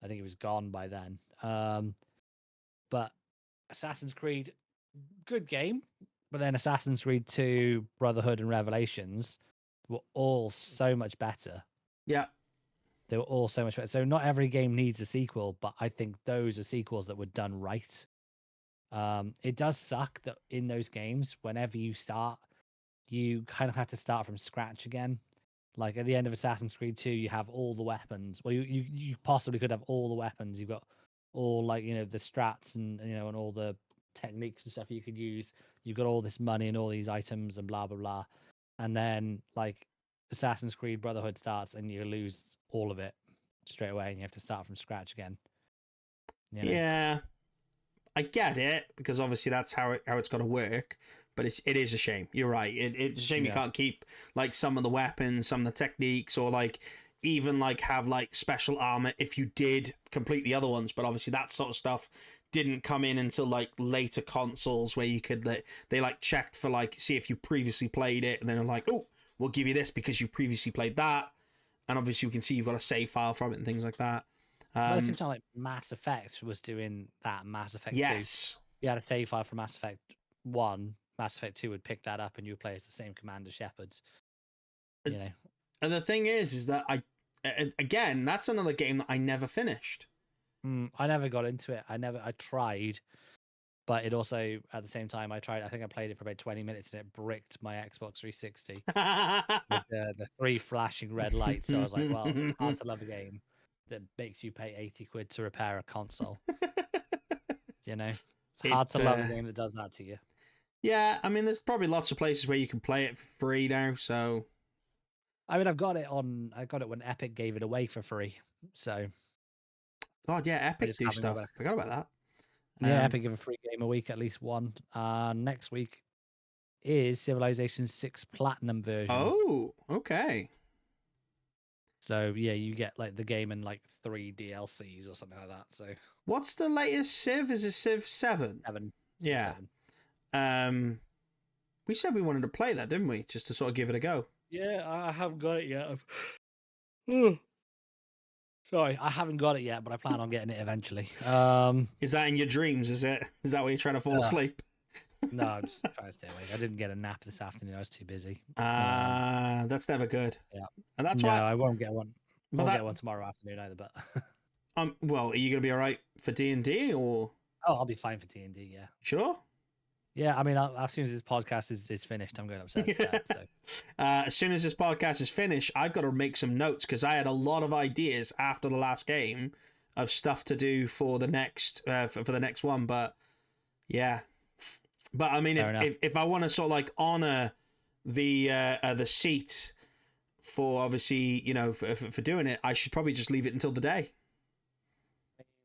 I think he was gone by then. But Assassin's Creed, good game. But then Assassin's Creed 2, Brotherhood, and Revelations were all so much better. Yeah. They were all so much better. So not every game needs a sequel, but I think those are sequels that were done right. It does suck that in those games, whenever you start, you kind of have to start from scratch again. Like at the end of Assassin's Creed 2, you have all the weapons. Well, you possibly could have all the weapons. You've got all like the strats and and all the techniques and stuff you could use. You've got all this money and all these items and blah blah blah. And then like Assassin's Creed Brotherhood starts and you lose all of it straight away, and you have to start from scratch again. Yeah, I get it because obviously that's how it's got to work. But it is a shame. You're right. It's a shame you can't keep like some of the weapons, some of the techniques, or like even like have like special armor if you did complete the other ones. But obviously that sort of stuff didn't come in until like later consoles where you could they like checked for like see if you previously played it, and then they're like, oh, we'll give you this because you previously played that, and obviously you can see you've got a save file from it and things like that. Well, it seems like Mass Effect was doing that. Mass Effect 2. Yes. You had a save file for Mass Effect 1. Mass Effect 2 would pick that up and you would play as the same Commander Shepard. And the thing is that again, that's another game that I never finished. I never got into it. I tried, but it also, at the same time, I think I played it for about 20 minutes and it bricked my Xbox 360 with the 3 flashing red lights. So I was like, well, it's hard to love a game that makes you pay 80 quid to repair a console. It's hard to love a game that does that to you. Yeah, I mean, there's probably lots of places where you can play it for free now. So, I mean, I got it when Epic gave it away for free. So, God, yeah, Epic do stuff. Forgot about that. Yeah, Epic give a free game a week, at least one. Next week is Civilization 6 Platinum version. Oh, okay. So yeah, you get like the game and like 3 DLCs or something like that. So what's the latest Civ? Is it Civ 7? 7. Yeah. 7. We said we wanted to play that, didn't we? Just to sort of give it a go. Yeah, I haven't got it yet. Sorry, I haven't got it yet, but I plan on getting it eventually. Is that in your dreams? Is it? Is that where you're trying to fall asleep? No, I'm just trying to stay awake. I didn't get a nap this afternoon. I was too busy. That's never good. Yeah, and that's why I won't get one. Won't get one tomorrow afternoon either. But well, are you going to be all right for D&D or? Oh, I'll be fine for D&D. Yeah. Sure. Yeah, I mean, as soon as this podcast is finished, I'm going upstairs to bed. So. As soon as this podcast is finished, I've got to make some notes because I had a lot of ideas after the last game of stuff to do for the next for the next one. But yeah, but I mean, if I want to sort of like honor the seat for obviously for doing it, I should probably just leave it until the day.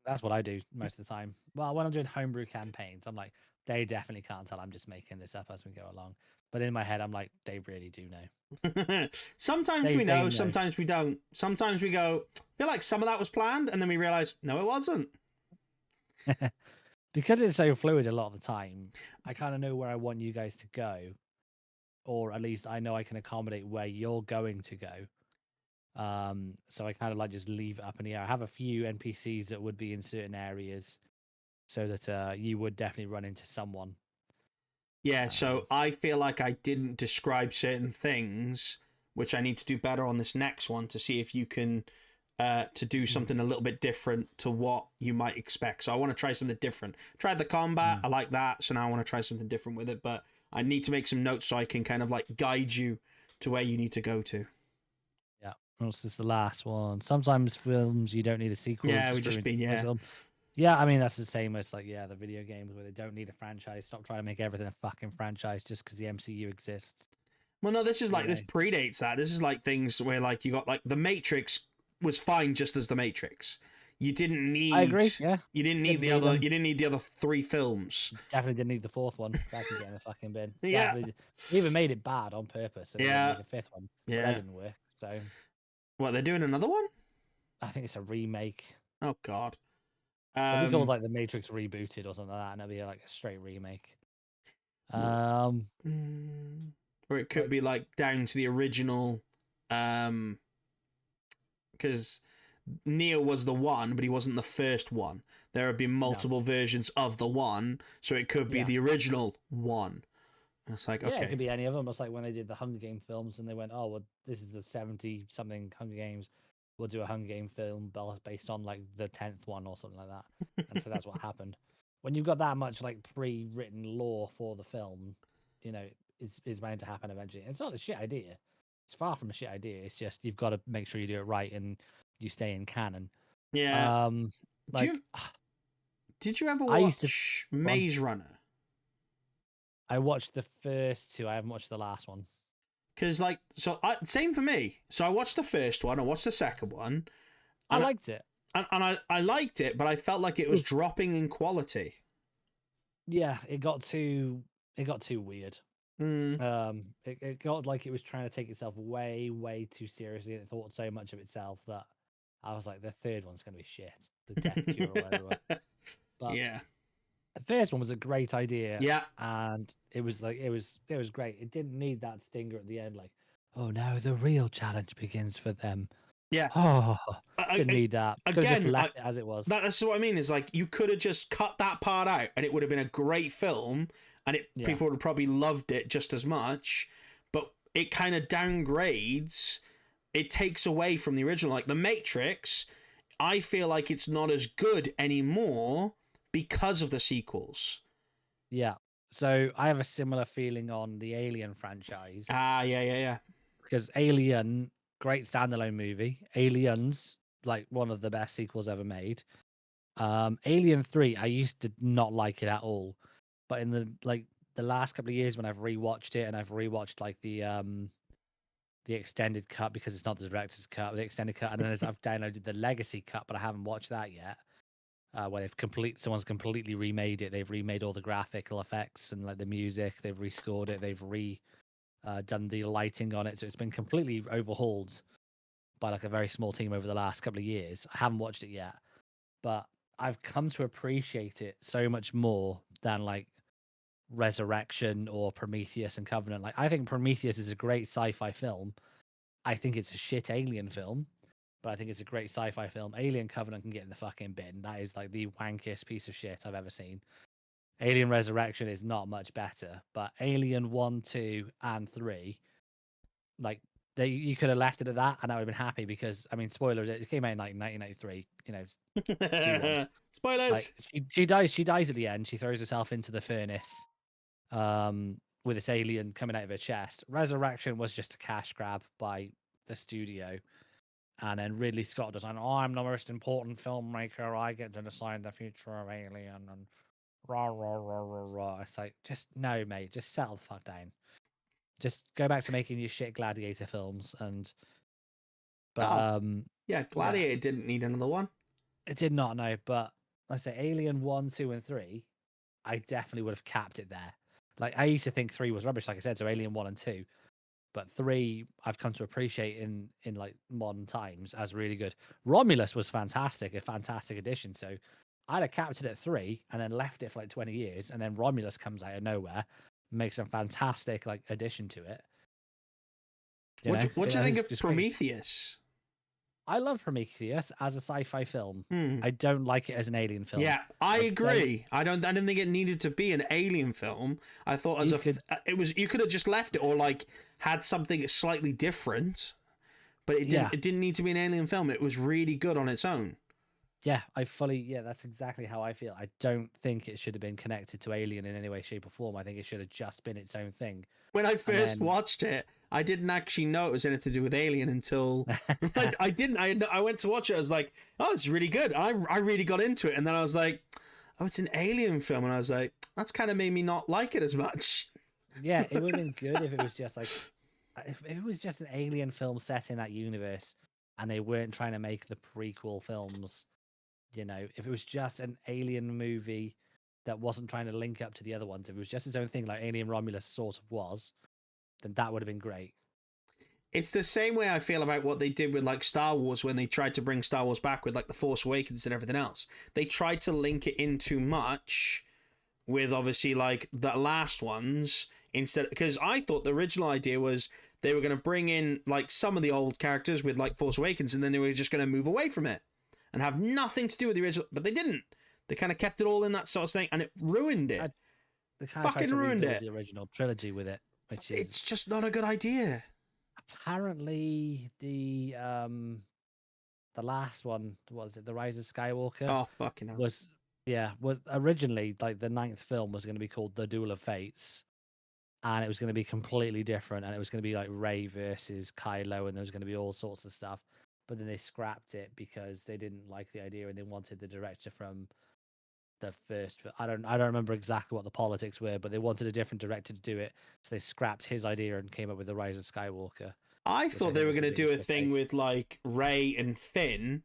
That's what I do most of the time. Well, when I'm doing homebrew campaigns, I'm like, they definitely can't tell I'm just making this up as we go along. But in my head, I'm like, they really do know. Sometimes we know, sometimes we don't. Sometimes we go, I feel like some of that was planned, and then we realize, no, it wasn't. Because it's so fluid a lot of the time, I kind of know where I want you guys to go. Or at least I know I can accommodate where you're going to go. So I kind of like just leave it up in the air. I have a few NPCs that would be in certain areas so that you would definitely run into someone. Yeah, so I feel like I didn't describe certain things, which I need to do better on this next one to see if you can to do something a little bit different to what you might expect. So I want to try something different. Tried the combat, I like that, so now I want to try something different with it, but I need to make some notes so I can kind of like guide you to where you need to go to. Yeah, this is the last one. Sometimes films you don't need a sequel. Yeah, we've just been Yeah, I mean that's the same as like the video games where they don't need a franchise. Stop trying to make everything a fucking franchise just because the MCU exists. Well, no, this is like You this know, predates that. This is like things where like you got like the Matrix was fine just as the Matrix. You didn't I need agree. Yeah, you didn't need didn't the need other them. you didn't need the other three films. Definitely didn't need the fourth one. That can get in the fucking bin. Yeah, Definitely. They even made it bad on purpose so they wouldn't yeah, make a fifth one, but that yeah. didn't work. So What, they're doing another one? I think it's a remake. Oh God. It'll be called like the Matrix rebooted or something like that, and it'll be like a straight remake. Mm, or it could Like be like down to the original, because Neo was the one, but he wasn't the first one. There have been no, multiple versions of the one, so it could be yeah, the original one. And it's like, yeah, it could okay, be any of them. It's like when they did the Hunger Game films, and they went, "Oh, well, this is the 70 something Hunger Games. We'll do a Hunger Game film based on like the 10th one or something like that." And so that's what happened. When you've got that much like pre-written lore for the film, you know, it's bound to happen eventually. It's not a shit idea. It's far from a shit idea. It's just you've got to make sure you do it right and you stay in canon. yeah. Um, Do like you did you ever I used to watch go on. Maze Runner? I watched the first two. I haven't watched the last one. Because like, same for me. So I watched the first one, I watched the second one, I and liked it. I liked it, but I felt like it was dropping in quality. Yeah, it got too weird. Mm. It got like it was trying to take itself way too seriously, and it thought so much of itself that I was like, the third one's gonna be shit. The Death Cure or whatever it was. But Yeah. the first one was a great idea, Yeah. and it was like it was great. It didn't need that stinger at the end, like, oh, now the real challenge begins for them. Yeah. Oh, didn't need that. Could have just Again, left it as it was. that's what I mean. Is like you could have just cut that part out, and it would have been a great film, and Yeah. people would have probably loved it just as much. But it kind of downgrades. It takes away from the original. Like The Matrix, I feel like it's not as good anymore because of the sequels. Yeah. So I have a similar feeling on the Alien franchise. Yeah. Because Alien, great standalone movie. Aliens, like one of the best sequels ever made. Alien 3, I used to not like it at all. But in the last couple of years when I've rewatched it and I've rewatched like the extended cut because it's not the director's cut, the extended cut, and then I've downloaded the legacy cut, but I haven't watched that yet. Where someone's completely remade it. They've remade all the graphical effects and like the music. They've rescored it. They've done the lighting on it, so it's been completely overhauled by like a very small team over the last couple of years. I haven't watched it yet, but I've come to appreciate it so much more than like Resurrection or Prometheus and Covenant. Like I think Prometheus is a great sci-fi film. I think it's a shit alien film, but I think it's a great sci-fi film. Alien Covenant can get in the fucking bin. That is like the wankiest piece of shit I've ever seen. Alien Resurrection is not much better, but Alien 1, 2, and 3, like you could have left it at that and I would have been happy because I mean, spoilers, it came out in like 1993, you know, Q1. Like Spoilers. she dies at the end. She throws herself into the furnace with this alien coming out of her chest. Resurrection was just a cash grab by the studio. And then Ridley Scott does, oh, I'm the most important filmmaker. I get to decide the future of Alien and rah, rah, rah, rah, rah. It's like, just no, mate. Just settle the fuck down. Just go back to making your shit gladiator films. Oh, yeah. Yeah, Gladiator didn't need another one. it did not know. But like I say, Alien 1, 2, and 3, I definitely would have capped it there. Like, I used to think 3 was rubbish, like I said, so Alien 1 and 2. But 3, I've come to appreciate in like modern times as really good. Romulus was fantastic, a fantastic addition. So I'd have capped it at 3 and then left it for like 20 years, and then Romulus comes out of nowhere, makes a fantastic like addition to it. What do you think of Great. Prometheus? I love Prometheus as a sci-fi film. Hmm. I don't like it as an alien film. Yeah, I agree. I didn't think it needed to be an alien film. I thought it was, you could have just left it or like had something slightly different, but it didn't. Yeah. It didn't need to be an alien film. It was really good on its own. Yeah, that's exactly how I feel. I don't think it should have been connected to Alien in any way, shape, or form. I think it should have just been its own thing. When I first watched it, I didn't actually know it was anything to do with Alien until I didn't. I went to watch it. I was like, oh, it's really good. I really got into it, and then I was like, oh, it's an Alien film, and I was like, that's kind of made me not like it as much. Yeah, it would have been good if it was just like if it was just an alien film set in that universe, and they weren't trying to make the prequel films, you know, if it was just an alien movie that wasn't trying to link up to the other ones, if it was just its own thing, like Alien Romulus sort of was, then that would have been great. It's the same way I feel about what they did with like Star Wars when they tried to bring Star Wars back with like the Force Awakens and everything else. They tried to link it in too much with obviously like the last ones instead, because I thought the original idea was they were going to bring in like some of the old characters with like Force Awakens, and then they were just going to move away from it and have nothing to do with the original, but they didn't. They kind of kept it all in that sort of thing, and it ruined it. They kind of tried Fucking to ruined rebuild it. the original trilogy with it, which is It's just not a good idea. apparently the last one, what was it, The Rise of Skywalker, Oh fucking hell. was originally like the ninth film was going to be called The Duel of Fates, and it was going to be completely different, and it was going to be like Rey versus Kylo, and there was going to be all sorts of stuff. But then they scrapped it because they didn't like the idea, and they wanted the director from the first. I don't remember exactly what the politics were, but they wanted a different director to do it, so they scrapped his idea and came up with The Rise of Skywalker. I Which I thought they think were was going the to do a biggest thing mistake. with like Ray and Finn,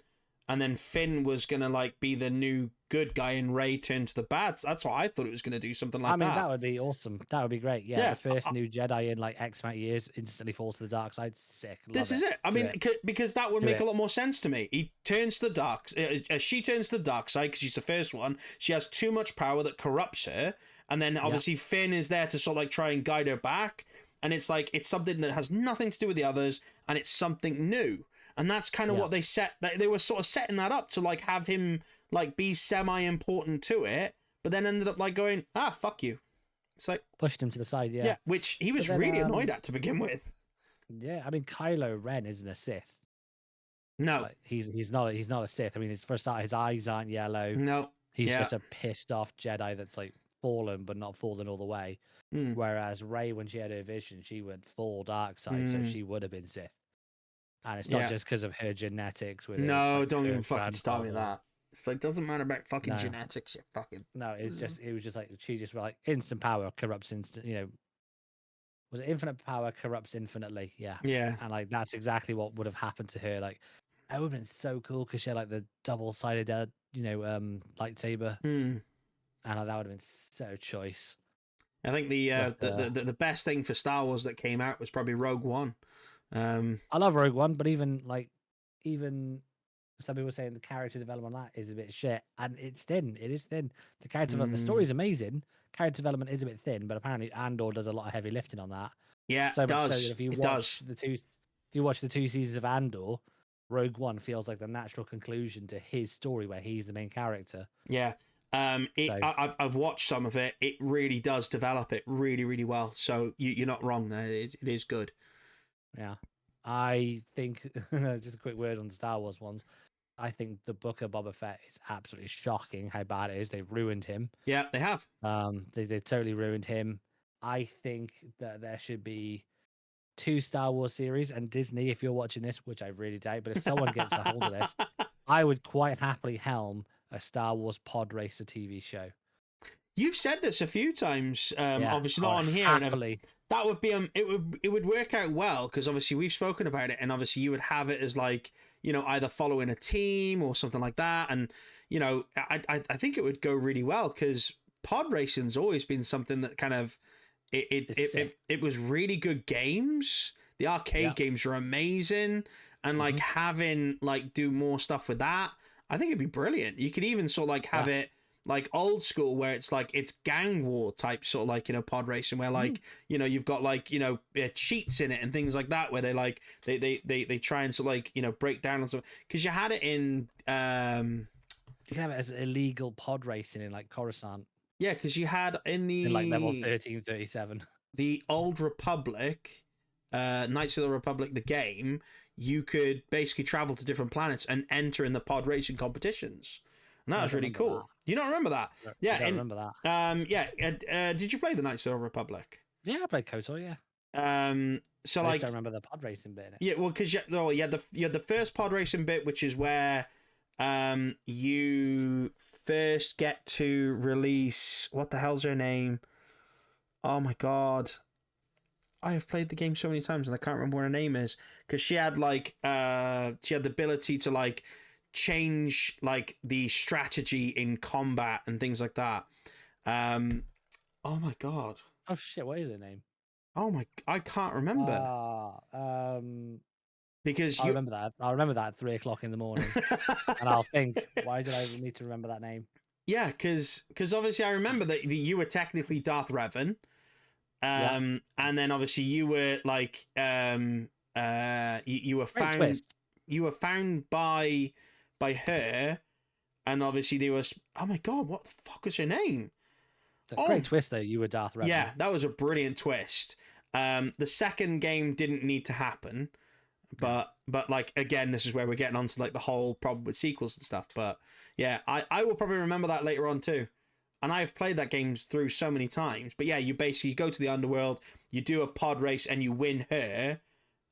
and then Finn was going to like be the new good guy and Ray turned to the bad. That's what I thought it was going to do, something like I mean, that. that would be awesome. That would be great. Yeah, Yeah, the first new Jedi in like X amount of years instantly falls to the dark side. Sick. Love this is it. it. I Do mean, it. because that would Do make it. a lot more sense to me. He turns to the dark. She turns to the dark side because she's the first one. She has too much power that corrupts her, and then obviously Finn is there to sort of like try and guide her back. And it's like it's something that has nothing to do with the others, and it's something new. And that's kind of Yeah. what they set. They were sort of setting that up to like have him like be semi-important to it, but then ended up like going, fuck you. It's like Pushed him to the side. yeah, Yeah. which he was But then, really annoyed at to begin with. yeah, I mean, Kylo Ren isn't a Sith. No, Like he's not a Sith. I mean, for a start, his eyes aren't yellow. no, He's yeah. just a pissed off Jedi that's like fallen, but not fallen all the way. Mm. Whereas Rey, when she had her vision, she went full dark side, so she would have been Sith. And it's not just because of her genetics with No, like, don't her even fucking start me grandfather. that. It's like doesn't matter about fucking No. genetics, you fucking. No, it was just like she just like instant power corrupts instant. You know, was it infinite power corrupts infinitely? Yeah, Yeah. and like that's exactly what would have happened to her. Like, it would have been so cool because she had like the double-sided, lightsaber, Mm. and that would have been so choice. I think the best thing for Star Wars that came out was probably Rogue One. I love Rogue One, but even some people saying the character development on that is a bit shit, and it's thin. It is thin. The character development, the story is amazing. Character development is a bit thin, but apparently Andor does a lot of heavy lifting on that. Yeah, So it much so does. that if you It watch does. if you watch the two seasons of Andor, Rogue One feels like the natural conclusion to his story where he's the main character. Yeah. I've watched some of it. It really does develop it really, really well. So you're not wrong there. It is good. Yeah. I think just a quick word on the Star Wars ones. I think the Book of Boba Fett is absolutely shocking how bad it is. They've ruined him. Yeah, they have. They totally ruined him. I think that there should be 2 Star Wars series, and Disney, if you're watching this, which I really doubt, but if someone gets a hold of this, I would quite happily helm a Star Wars pod racer TV show. You've said this a few times. Obviously not on here. Happily. That would be it would work out well because obviously we've spoken about it, and obviously you would have it as like either following a team or something like that, and I think it would go really well because pod racing's always been something that kind of it was really good games. The arcade games are amazing, and like having like do more stuff with that, I think it'd be brilliant. You could even sort of like have it like old school where it's like it's gang war type sort of like pod racing where like you've got like cheats in it and things like that where they like they try and sort of like break down on something because you had it in you can have it as illegal pod racing in like Coruscant. Yeah, because you had in like level 1337 the Old Republic, Knights of the Republic, the game, you could basically travel to different planets and enter in the pod racing competitions. And that was really cool. You don't remember that? Yeah, I don't remember that. Did you play the Knights of the Republic? Yeah, I played KOTOR, yeah. So I like, just don't remember the pod racing bit in it. Yeah, well, because you had the first pod racing bit, which is where you first get to release what the hell's her name? Oh my god. I have played the game so many times and I can't remember what her name is, because she had like she had the ability to like change like the strategy in combat and things like that. Oh my god. Oh shit! What is her name? Oh my, I can't remember Ah, because I'll you. remember that. I'll remember that at 3 o'clock in the morning, and I'll think, why did I need to remember that name? Yeah, because obviously I remember that you were technically Darth Revan, Yeah, and then obviously you were like you were great found, twist. by her, and obviously there was, oh my god, what the fuck was her name? It's a Oh great twist though. You were Darth Revan. yeah, that was a brilliant twist. The second game didn't need to happen, No. but like again, this is where we're getting onto like the whole problem with sequels and stuff. But yeah, I will probably remember that later on too. And I've played that game through so many times. But yeah, you basically go to the underworld, you do a pod race, and you win her.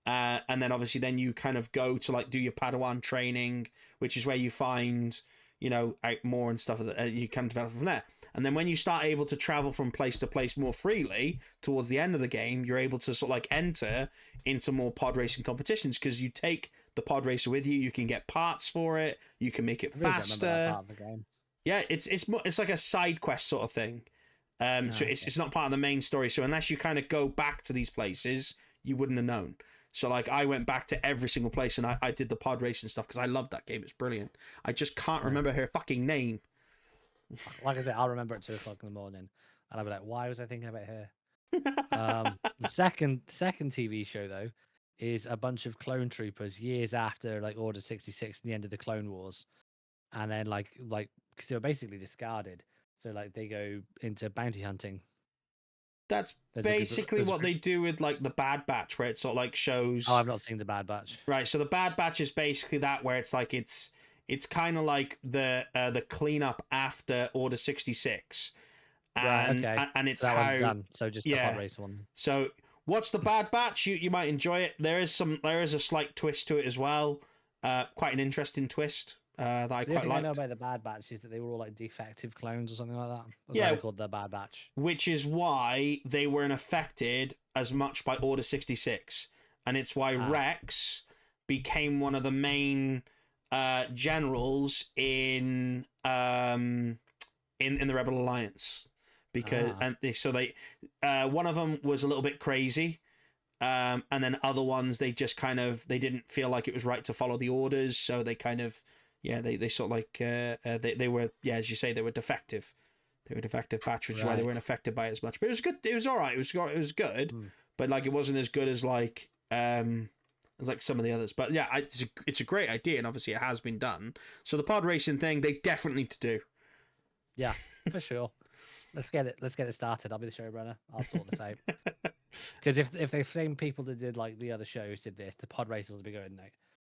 And then obviously then you kind of go to like do your Padawan training, which is where you find, out more and stuff that you can develop from there. And then when you start able to travel from place to place more freely towards the end of the game, you're able to sort of like enter into more pod racing competitions, because you take the pod racer with you, you can get parts for it, you can make it I really don't remember that faster. part of the game. Yeah, it's like a side quest sort of thing. So Okay. it's not part of the main story. So unless you kind of go back to these places, you wouldn't have known. So like I went back to every single place and I did the pod racing stuff because I love that game. It's brilliant. I just can't remember her fucking name. Like I said, I'll remember at 2 o'clock in the morning, and I'll be like, why was I thinking about her? The second TV show though is a bunch of clone troopers years after like Order 66 and the end of the Clone Wars, and then like because they were basically discarded, so like they go into bounty hunting. That's There's a group. basically what they do with like the Bad Batch, where it sort of like shows. Oh, I've not seen the Bad Batch. Right, so the Bad Batch is basically that, where it's like it's kind of like the cleanup after Order 66. Right. And Okay. and it's That how, one's done. So just the pod yeah. racer one. So watch the Bad Batch. You might enjoy it. There is a slight twist to it as well. Quite an interesting twist that I The quite only thing I know liked. about the Bad Batch is that they were all like defective clones or something like that. That's why Yeah, they called the Bad Batch. which is why they weren't affected as much by Order 66, and it's why Rex became one of the main generals in the Rebel Alliance, because one of them was a little bit crazy. And then other ones, they just kind of, they didn't feel like it was right to follow the orders, so they kind of, they sort of like they were, as you say, they were defective. They were defective batch, which is why they weren't affected by it as much. But it was good. It was all right. It was good, but like it wasn't as good as like some of the others. But yeah, it's a great idea, and obviously it has been done. So the pod racing thing, they definitely need to do. Yeah, for sure. Let's get it started. I'll be the showrunner. I'll sort this out. Because if the same people that did like the other shows did this, the pod racers will be going like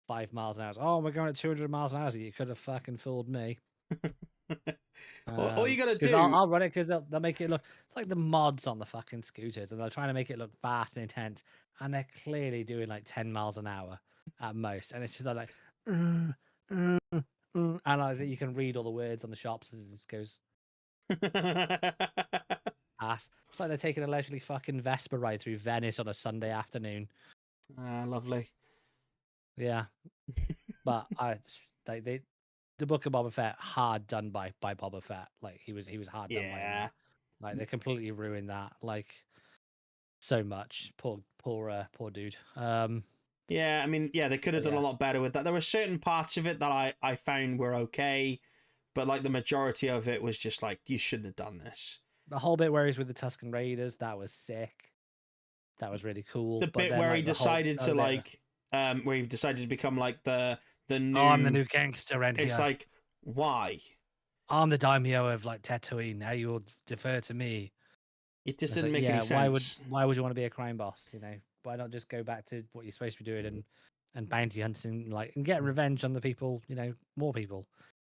5 miles an hour. Oh, we're going at 200 miles an hour. So you could have fucking fooled me. All you gotta do, I'll run it because they'll make it look like the mods on the fucking scooters, and they're trying to make it look fast and intense, and they're clearly doing like 10 miles an hour at most, and it's just like, and like, you can read all the words on the shops as it just goes. Ass. It's like they're taking a leisurely fucking Vespa ride through Venice on a Sunday afternoon. lovely. Yeah, but the Book of Boba Fett, hard done by Boba Fett. Like he was hard done by him. Like they completely ruined that. Like so much. Poor dude. Yeah, I mean, yeah, they could have done a lot better with that. There were certain parts of it that I found were okay, but like the majority of it was just like, you shouldn't have done this. The whole bit where he's with the Tusken Raiders, that was sick. That was really cool. The bit where he decided to like, where he decided to become like the new. Oh, I'm the new gangster around here. It's like, why? I'm the daimyo of like Tatooine. Now you'll defer to me. It just didn't make any sense. Why would you want to be a crime boss? You know, why not just go back to what you're supposed to be doing and bounty hunting, like, and get revenge on the people. You know, more people.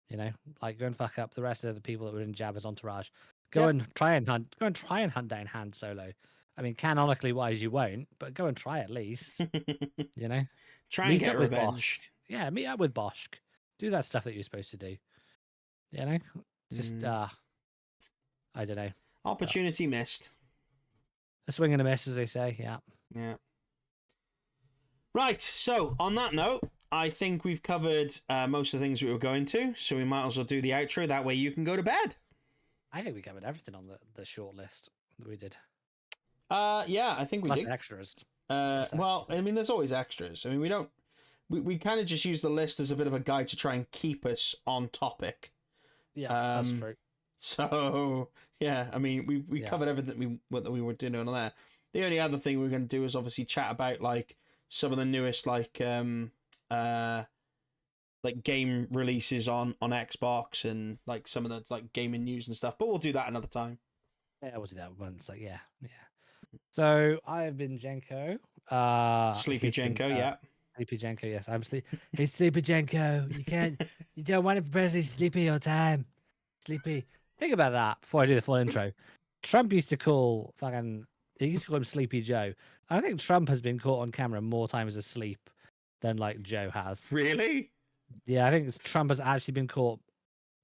You know, like go and fuck up the rest of the people that were in Jabba's entourage. Go and try and hunt down Han Solo. I mean, canonically wise, you won't, but go and try at least. You know, try and get revenge. Yeah, meet up with Bosch. Do that stuff that you're supposed to do. You know, just I don't know. Opportunity missed. A swing and a miss, as they say. Yeah. Yeah. Right. So on that note, I think we've covered most of the things we were going to. So we might as well do the outro. That way you can go to bed. I think we covered everything on the short list that we did. Yeah, I think we Plus do. extras. Well, I mean, there's always extras. I mean, we kind of just use the list as a bit of a guide to try and keep us on topic. Yeah, that's true. So yeah, I mean, we covered everything that we were doing on there. The only other thing we're going to do is obviously chat about like some of the newest like game releases on Xbox and like some of the like gaming news and stuff. But we'll do that another time. Yeah, we'll do that once. Like, yeah. So I have been Jenko. Sleepy Jenko, yeah. Sleepy Jenko, yes. I'm sleepy. Hey, Sleepy Jenko. You don't want to press sleepy all the time. Sleepy. Think about that before I do the full intro. Trump used to call he used to call him Sleepy Joe. I think Trump has been caught on camera more times asleep than like Joe has. Really? Yeah, I think Trump has actually been caught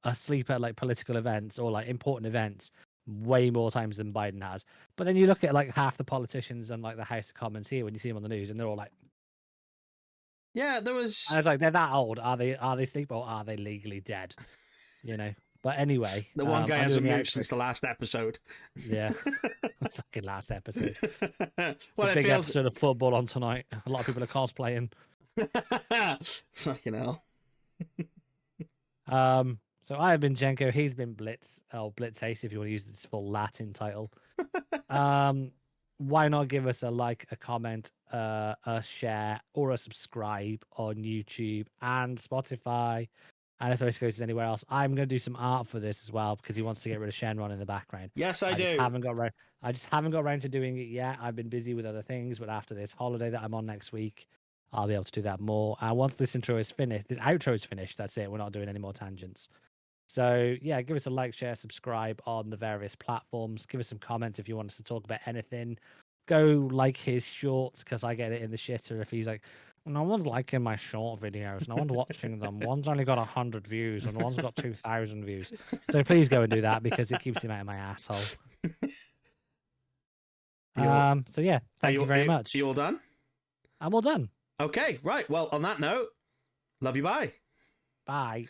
asleep at like political events or like important events way more times than Biden has. But then you look at like half the politicians and like the House of Commons here when you see them on the news, and they're all like, yeah, there was. And it's like they're that old. Are they asleep or are they legally dead? You know. But anyway, the one guy hasn't moved since the last episode. Yeah, fucking last episode. Well, a big episode of football on tonight. A lot of people are cosplaying. Fucking hell. So I have been Jenko. He's been Blitz. Blitz Ace, if you want to use this full Latin title. Why not give us a like, a comment, a share, or a subscribe on YouTube and Spotify? And if this goes anywhere else, I'm going to do some art for this as well because he wants to get rid of Shenron in the background. Yes, I do. I just haven't got around to doing it yet. I've been busy with other things, but after this holiday that I'm on next week, I'll be able to do that more. And once this intro is finished, this outro is finished, that's it. We're not doing any more tangents. So yeah, give us a like, share, subscribe on the various platforms. Give us some comments if you want us to talk about anything. Go like his shorts because I get it in the shitter if he's like, no one's liking my short videos, no one's watching them. One's only got 100 views and one's got 2,000 views. So please go and do that because it keeps him out of my asshole. So yeah, thank you very much. Are you all done? I'm all done. Okay, right. Well, on that note, love you. Bye. Bye.